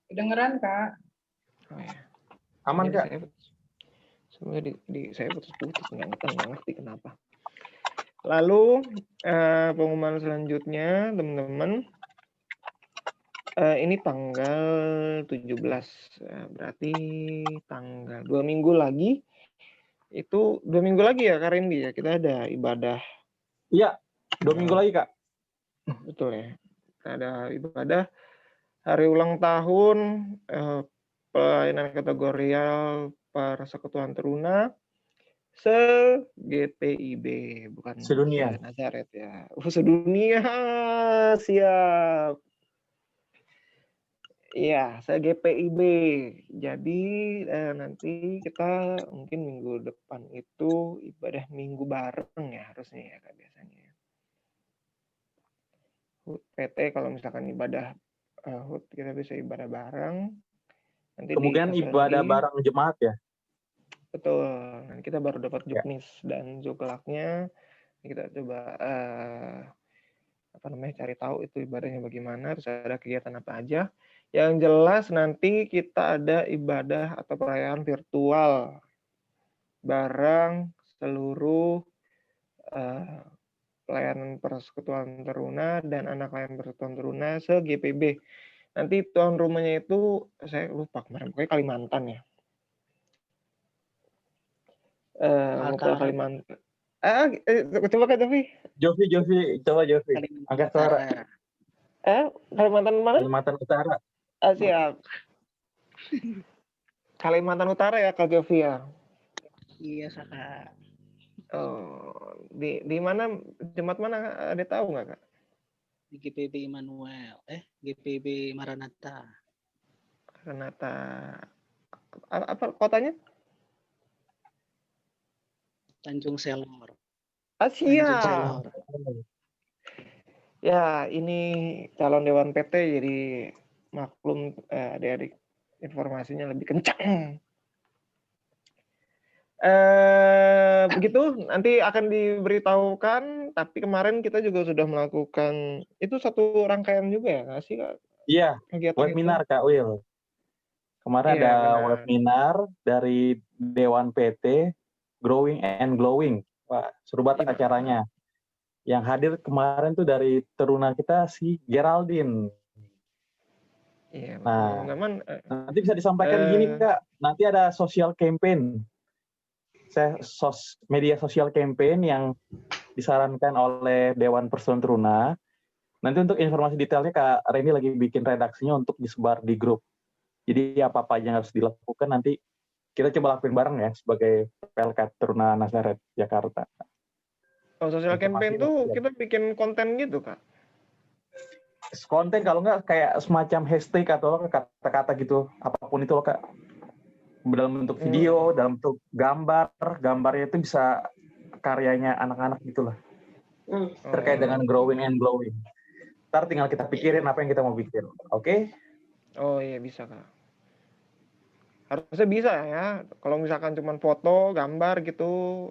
Kedengeran, Kak. Oh ya. Aman Kak. Semoga saya putus-putus, nggak ngerti kenapa. Lalu pengumuman selanjutnya, teman-teman. Ini tanggal 17, berarti tanggal 2 minggu lagi. Itu 2 minggu lagi ya Kak Randy ya, kita ada ibadah. Iya, 2 minggu lagi Kak. Betul ya, kita ada ibadah hari ulang tahun pelayanan kategorial Persekutuan Teruna se-GPIB, bukan sedunia. Nazaret ya. Sedunia, siap. Iya, se-GPIB. Jadi nanti kita mungkin minggu depan itu ibadah minggu bareng ya harusnya ya Kak biasanya. HUT PT kalau misalkan ibadah HUT kita bisa ibadah bareng. Nanti kemudian ibadah bareng jemaat ya. Betul. Nanti kita baru dapat juknis dan juklaknya. Kita coba cari tahu itu ibadahnya bagaimana, terus ada kegiatan apa aja. Yang jelas nanti kita ada ibadah atau perayaan virtual bareng seluruh pelayanan persekutuan teruna dan anak pelayanan persekutuan teruna se-GPB. Nanti tuan rumahnya itu saya lupa kemarin, pokoknya Kalimantan ya. Mau ke Kalimantan. Coba Kak Jovi. Jovi, coba Jovi. Angkat suara. Kalimantan mana? Kalimantan Utara. Siap. Kalimantan Utara ya Kak Jovi ya? Iya, Kak. Oh, di mana, jemaat mana, ada tahu nggak Kak? Di GPB Immanuel, GPB Maranatha. Maranatha. Apa kotanya? Tanjung Selor. Siap. Ya, ini calon Dewan PT jadi maklum adik-adik informasinya lebih kencang. Begitu nanti akan diberitahukan, tapi kemarin kita juga sudah melakukan itu satu rangkaian juga ya nggak sih Kak? Iya, kegiatan webinar itu? Kak Will. Kemarin Iya, ada benar. webinar dari Dewan PT Growing and Glowing. Wah, seru banget acaranya. Yang hadir kemarin tuh dari teruna kita si Geraldine. Iya, Nah, teman-teman. nanti bisa disampaikan gini Kak, nanti ada social campaign. Media sosial campaign yang disarankan oleh Dewan Persekutuan Teruna. Nanti untuk informasi detailnya Kak Reni lagi bikin redaksinya untuk disebar di grup. Jadi apa-apa yang harus dilakukan nanti kita coba lakuin bareng ya sebagai PLK Teruna Nazaret Jakarta. Oh, social campaign tuh kita bikin konten gitu Kak? Konten kalau nggak kayak semacam hashtag atau kata-kata gitu, apapun itu loh Kak. Dalam bentuk video, dalam bentuk gambarnya itu bisa karyanya anak-anak gitulah. Terkait dengan growing and glowing. Ntar tinggal kita pikirin apa yang kita mau bikin, oke? Oh iya bisa Kak. Harusnya bisa ya. Kalau misalkan cuma foto, gambar gitu,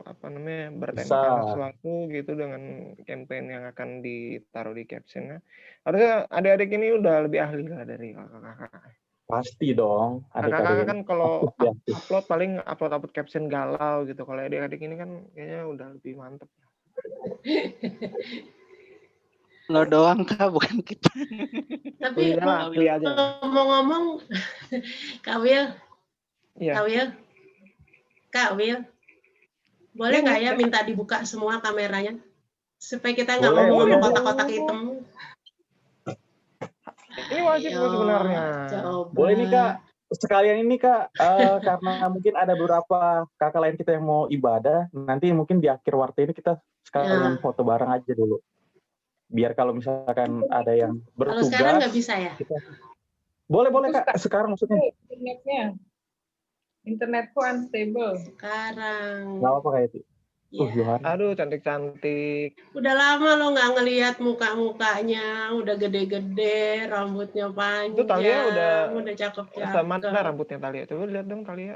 bertemakan sesuatu gitu dengan campaign yang akan ditaruh di captionnya. Harusnya adik-adik ini udah lebih ahli lah dari kakak-kakak. Pasti dong. Kakak-kakak kan kalau upload paling upload caption galau gitu. Kalau adik-adik ini kan kayaknya udah lebih mantep. Lo doang Kak, bukan kita. Tapi ngomong-ngomong, Kak Will, ya. Kak Will, boleh nggak ya minta dibuka semua kameranya supaya kita nggak ngomong sama kotak-kotak hitam? Ini wajib sebenarnya. Boleh nih Kak. Sekalian ini Kak, karena mungkin ada beberapa kakak lain kita yang mau ibadah, nanti mungkin di akhir waktu ini kita sekalian foto bareng aja dulu. Biar kalau misalkan ada yang bertugas. Kalau sekarang nggak bisa ya? Boleh Kak, sekarang maksudnya. Internetku unstable. Sekarang. Nggak apa kayak itu. Aduh, cantik-cantik. Udah lama lo nggak ngelihat muka-mukanya, udah gede-gede, rambutnya panjang. Itu Thalia udah cakep-cakep. Sama rambutnya Thalia. Coba lihat dong Thalia.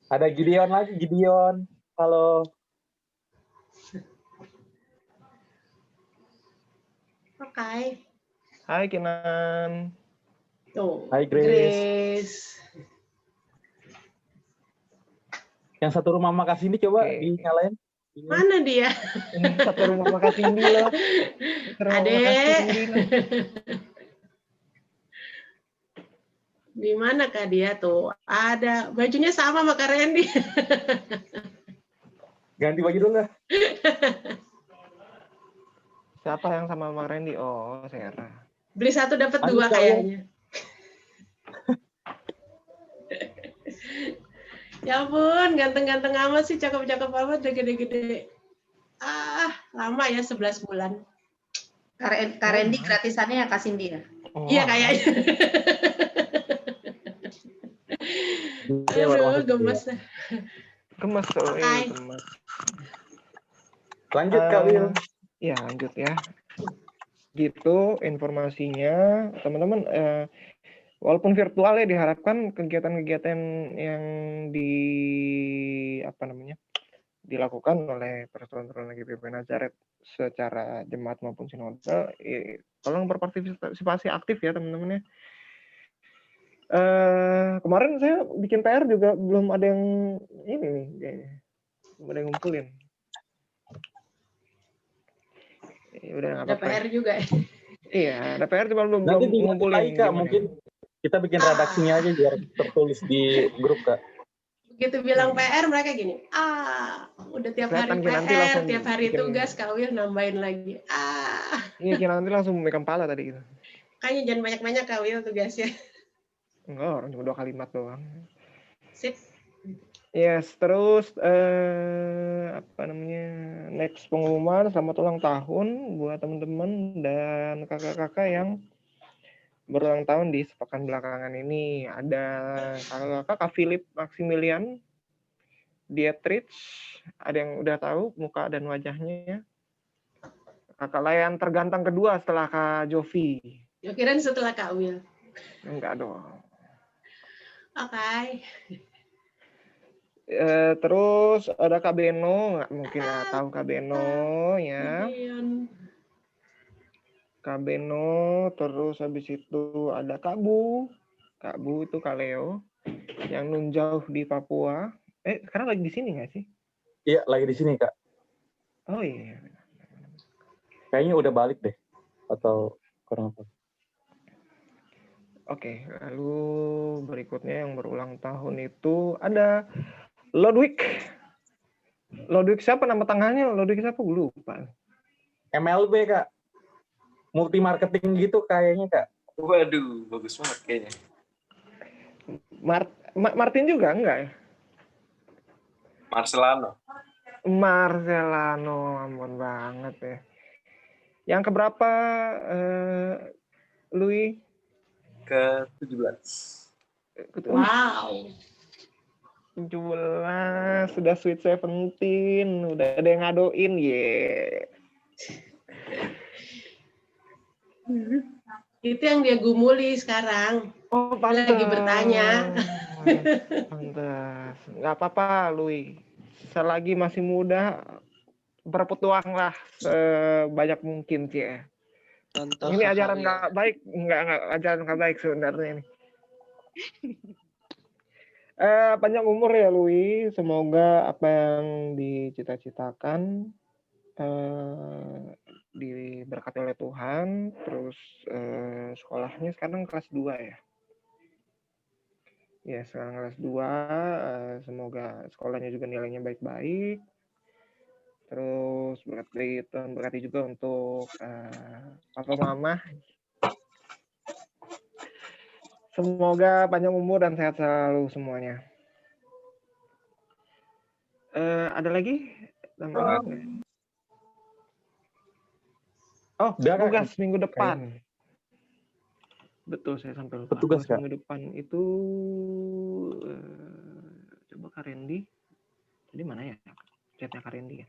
Ada Gideon lagi, Gideon. Halo. Oke. Hai Kinan. Tuh. Hai Grace. Yang satu rumah Makasih ini coba dinyalain. Mana dia? Satu rumah Makasih ini loh. Adek. Di mana Kak dia tuh? Ada. Bajunya sama sama Kak Randy. Ganti baju dulu lah. Siapa yang sama Mas Randy? Oh, Sarah. Beli satu dapat dua kayaknya. Ya ampun, ganteng-ganteng amat sih, cakep-cakep amat, udah gede-gede. Lama ya 11 bulan. Kak Randy gratisannya ya Kak Cindy ya? Iya kayaknya. Aduh, gemes. Gemes, gemes. Lanjut Kak Will. Ya, lanjut ya. Gitu informasinya, teman-teman. Walaupun virtual ya, diharapkan kegiatan-kegiatan yang dilakukan oleh Persekutuan Teruna GPB Nazaret secara jemaat maupun sinode, tolong berpartisipasi aktif ya teman-teman ya. Kemarin saya bikin PR juga belum ada yang ini nih kayaknya. Belum ada yang ngumpulin. Udah nggak Ada apa-apa. PR juga ya. Iya, ada PR cuma belum Nanti ngumpulin. lagi Kak, mungkin kita bikin redaksinya aja biar tertulis di grup Kak. Begitu bilang PR mereka gini, udah tiap hari PR, tiap hari tugas, Kak Wil nambahin lagi. Iya, kira nanti langsung memegang kepala tadi gitu. Kayaknya jangan banyak-banyak Kak Wil tugasnya. Enggak, orang cuma 2 kalimat doang. Sip. Yes, terus next pengumuman selamat ulang tahun buat teman-teman dan kakak-kakak yang berulang tahun di sepekan belakangan ini. Ada kakak-kakak Kak Philip Maximilian Dietrich, ada yang udah tahu muka dan wajahnya. Kakak Layan tergantang kedua setelah Kak Jovi. Ya kirain setelah Kak Wil. Enggak dong. Oke. Terus ada Kak Beno, nggak mungkin nggak tahu Kak Beno ya. Kak Beno, terus habis itu ada Kak Bu. Kak Bu itu Kak Leo yang nunjauh di Papua. Sekarang lagi di sini nggak sih? Iya, lagi di sini Kak. Oh iya. Kayaknya udah balik deh, atau kurang apa? Oke, lalu berikutnya yang berulang tahun itu ada Lodwig. Lodwig siapa nama tangannya? Lodwig siapa? Gue lupa. MLB Kak. Multi marketing gitu kayaknya Kak. Waduh, bagus banget kayaknya. Martin juga enggak ya? Marcelano, ampun banget ya. Yang keberapa, Louis? Ke-17. Wow. 17, sudah sweet 17, udah ada yang ngadoin, Itu yang dia gumuli sekarang. Oh, dia lagi bertanya. Pantes. Nggak apa-apa, Louis. Selagi masih muda, berpetuanglah sebanyak mungkin, Cie. Ini ajaran nggak baik, nggak ajaran nggak baik sebenarnya ini. Panjang umur ya, Louis. Semoga apa yang dicita-citakan diberkati oleh Tuhan. Terus sekolahnya sekarang kelas 2 ya. Ya, sekarang kelas 2. Semoga sekolahnya juga nilainya baik-baik. Terus berkati juga untuk papa mama. Semoga panjang umur dan sehat selalu semuanya. Ada lagi? Oh, tugas minggu depan. Betul, saya sampai lupa. Petugas minggu depan itu coba Kak Randy. Jadi mana ya? Chatnya Kak Randy ya?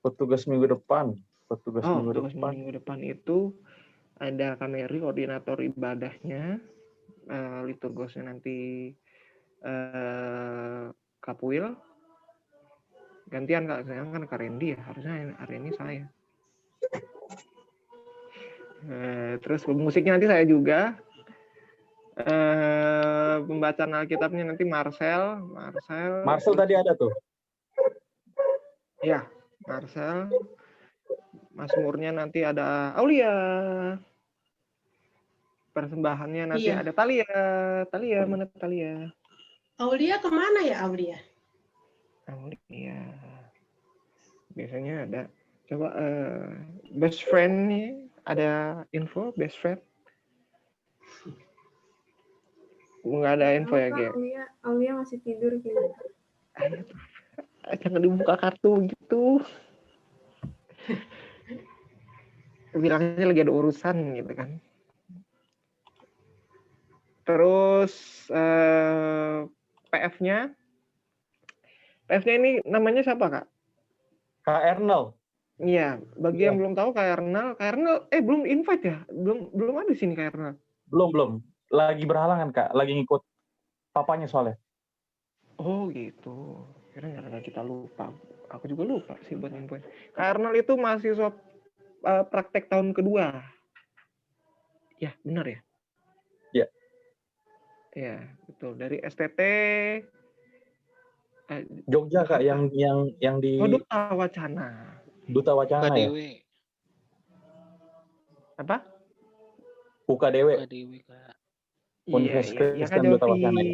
Petugas minggu depan. Minggu depan itu ada Kak Mary, koordinator ibadahnya. Liturgosnya nanti Kak Puil. Gantian Kak, saya kan Kak Randy ya. Harusnya hari ini saya. Terus musiknya nanti saya juga. Pembacaan Alkitabnya nanti Marcel tadi ada tuh. Ya, Marcel. Mazmurnya nanti ada Aulia. Persembahannya nanti ada Talia, mana Talia? Aulia kemana ya Aulia? Aulia. Biasanya ada. Coba best friend nih, ada info best friend? Nggak ada info ya, Ge? Aulia masih tidur gitu. Jangan dibuka kartu gitu. Bilangnya lagi ada urusan gitu kan. Terus PF-nya ini namanya siapa, Kak? Kak Ernel. Iya, bagi yang belum tahu Kak Ernel belum invite ya? Belum ada di sini Kak Ernel. Belum. Lagi berhalangan, Kak. Lagi ngikut papanya soalnya. Oh, gitu. Kira-kira kita lupa. Aku juga lupa sih buat infoin. Karnel itu mahasiswa praktek tahun kedua. Ya, benar ya? Ya. Ya, betul. Dari STT Jogja Kak, yang di Duta Wacana. Duta Wacana ya? UKDW. Apa? UKDW. UKDW, Kak. Universitas Iya, Kak Kristen Duta Jovi. Wacana ya?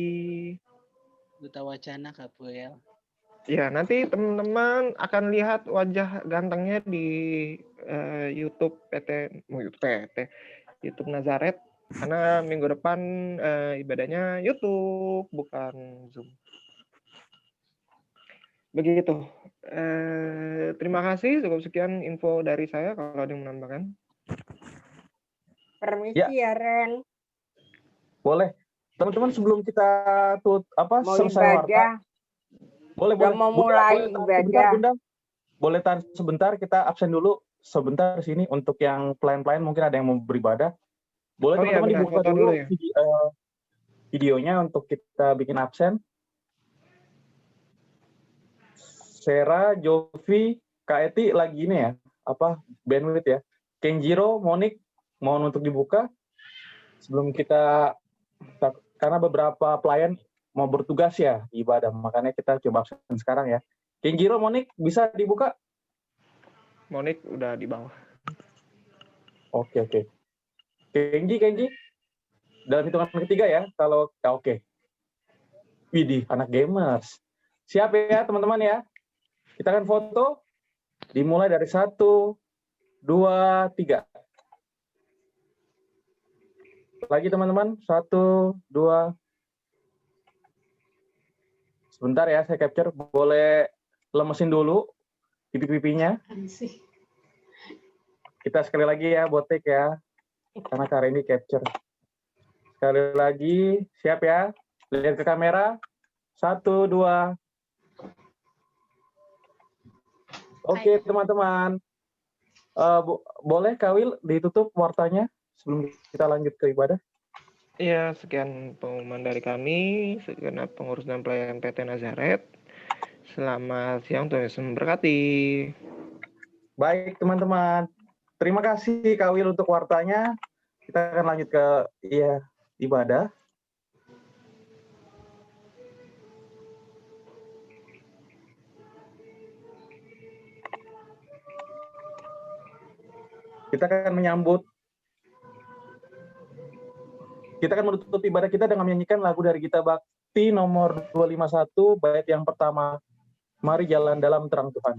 Duta Wacana, Kak Puel. Ya, nanti teman-teman akan lihat wajah gantengnya di YouTube YouTube Nazaret, karena minggu depan ibadahnya YouTube bukan Zoom. Begitu. Terima kasih, cukup sekian info dari saya. Kalau ada yang menambahkan. Permisi ya Ren. Boleh. Teman-teman sebelum kita Mau selesai ibadah. Boleh. Mau mulai ibadah. Bunda. Boleh tahan sebentar, kita absen dulu sebentar di sini untuk yang pelayan-pelayan, mungkin ada yang mau beribadah. Boleh teman-teman dibuka dulu ya? Videonya untuk kita bikin absen. Sera, Jovi, Kak Eti lagi ini ya, bandwidth ya. Kenjiro, Monik, mohon untuk dibuka sebelum kita, karena beberapa pelayan mau bertugas ya di ibadah, makanya kita coba absen sekarang ya. Kenjiro, Monik, bisa dibuka? Monik udah di bawah. Oke. Kenji, dalam hitungan ketiga ya, kalau oke. Widih, anak gamers. Siap ya teman-teman ya? Kita akan foto, dimulai dari 1, 2, 3. Lagi teman-teman, 1, 2. Sebentar ya, saya capture. Boleh lemesin dulu pipi-pipinya. Kita sekali lagi ya, botek ya. Karena hari ini capture. Sekali lagi, siap ya? Lihat ke kamera. 1, 2. Oke, teman-teman. Boleh Kawil ditutup wartanya sebelum kita lanjut ke ibadah? Iya, sekian pengumuman dari kami, segenap pengurus dan pelayan PT Nazaret. Selamat siang, Tuhan Yesus memberkati. Baik, teman-teman. Terima kasih Kawil untuk wartanya. Kita akan lanjut ke ibadah. Kita akan menutup ibadah kita dengan menyanyikan lagu dari Gita Bakti nomor 251, bait yang pertama. Mari jalan dalam terang Tuhan.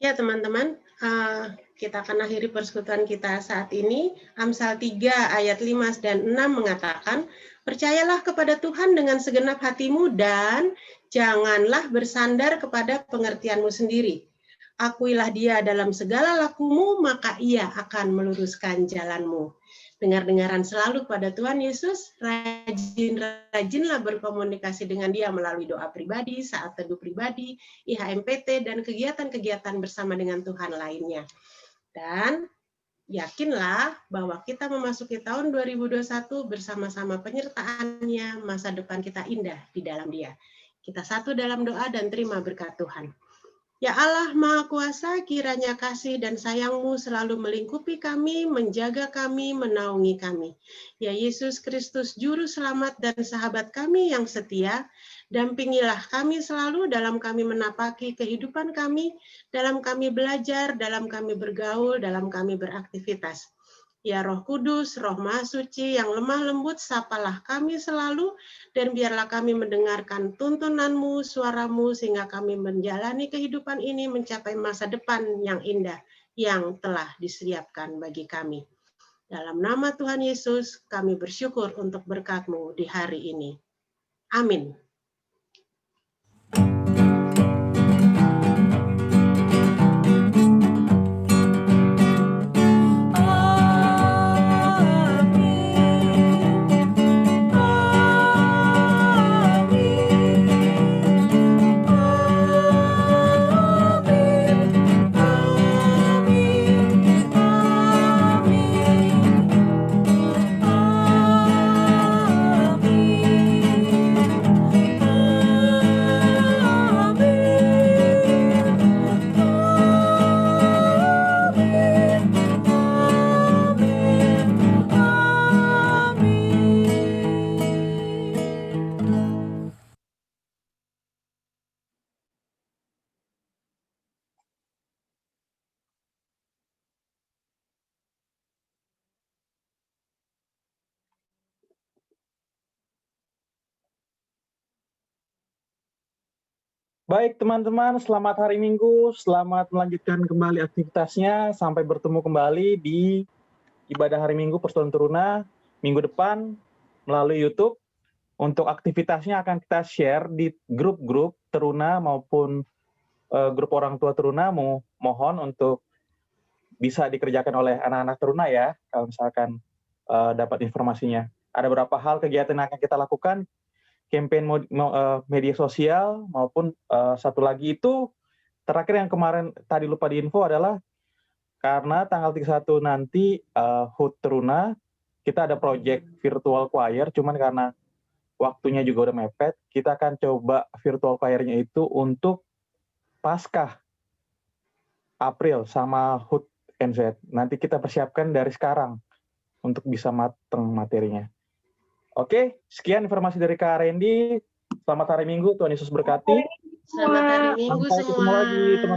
Ya teman-teman, kita akan akhiri persekutuan kita saat ini. Amsal 3 ayat 5 dan 6 mengatakan, percayalah kepada Tuhan dengan segenap hatimu dan janganlah bersandar kepada pengertianmu sendiri. Akuilah Dia dalam segala lakumu, maka Ia akan meluruskan jalanmu. Dengar-dengaran selalu pada Tuhan Yesus, rajin-rajinlah berkomunikasi dengan Dia melalui doa pribadi, saat teduh pribadi, IHMPT, dan kegiatan-kegiatan bersama dengan Tuhan lainnya. Dan yakinlah bahwa kita memasuki tahun 2021 bersama-sama penyertaannya, masa depan kita indah di dalam Dia. Kita satu dalam doa dan terima berkat Tuhan. Ya Allah Maha Kuasa, kiranya kasih dan sayang-Mu selalu melingkupi kami, menjaga kami, menaungi kami. Ya Yesus Kristus, Juru Selamat dan sahabat kami yang setia, dampingilah kami selalu dalam kami menapaki kehidupan kami, dalam kami belajar, dalam kami bergaul, dalam kami beraktivitas. Ya Roh Kudus, Roh Maha Suci yang lemah lembut, sapalah kami selalu, dan biarlah kami mendengarkan tuntunan-Mu, suara-Mu, sehingga kami menjalani kehidupan ini mencapai masa depan yang indah, yang telah disiapkan bagi kami. Dalam nama Tuhan Yesus, kami bersyukur untuk berkat-Mu di hari ini. Amin. Baik teman-teman, selamat hari Minggu, selamat melanjutkan kembali aktivitasnya, sampai bertemu kembali di ibadah hari Minggu Persatuan Teruna minggu depan melalui YouTube. Untuk aktivitasnya akan kita share di grup-grup Teruna maupun grup orang tua Teruna. Mohon untuk bisa dikerjakan oleh anak-anak Teruna ya, kalau misalkan dapat informasinya. Ada beberapa hal kegiatan yang akan kita lakukan, campaign media sosial, maupun satu lagi itu terakhir yang kemarin tadi lupa diinfo adalah karena tanggal 31 nanti HUT Teruna kita ada project virtual choir, cuman karena waktunya juga udah mepet, kita akan coba virtual choir-nya itu untuk Paskah April sama HUT NZ. Nanti kita persiapkan dari sekarang untuk bisa mateng materinya. Oke, sekian informasi dari Kak Randy. Selamat hari Minggu, Tuhan Yesus berkati. Selamat hari Minggu Sampai ketemu lagi, teman-teman.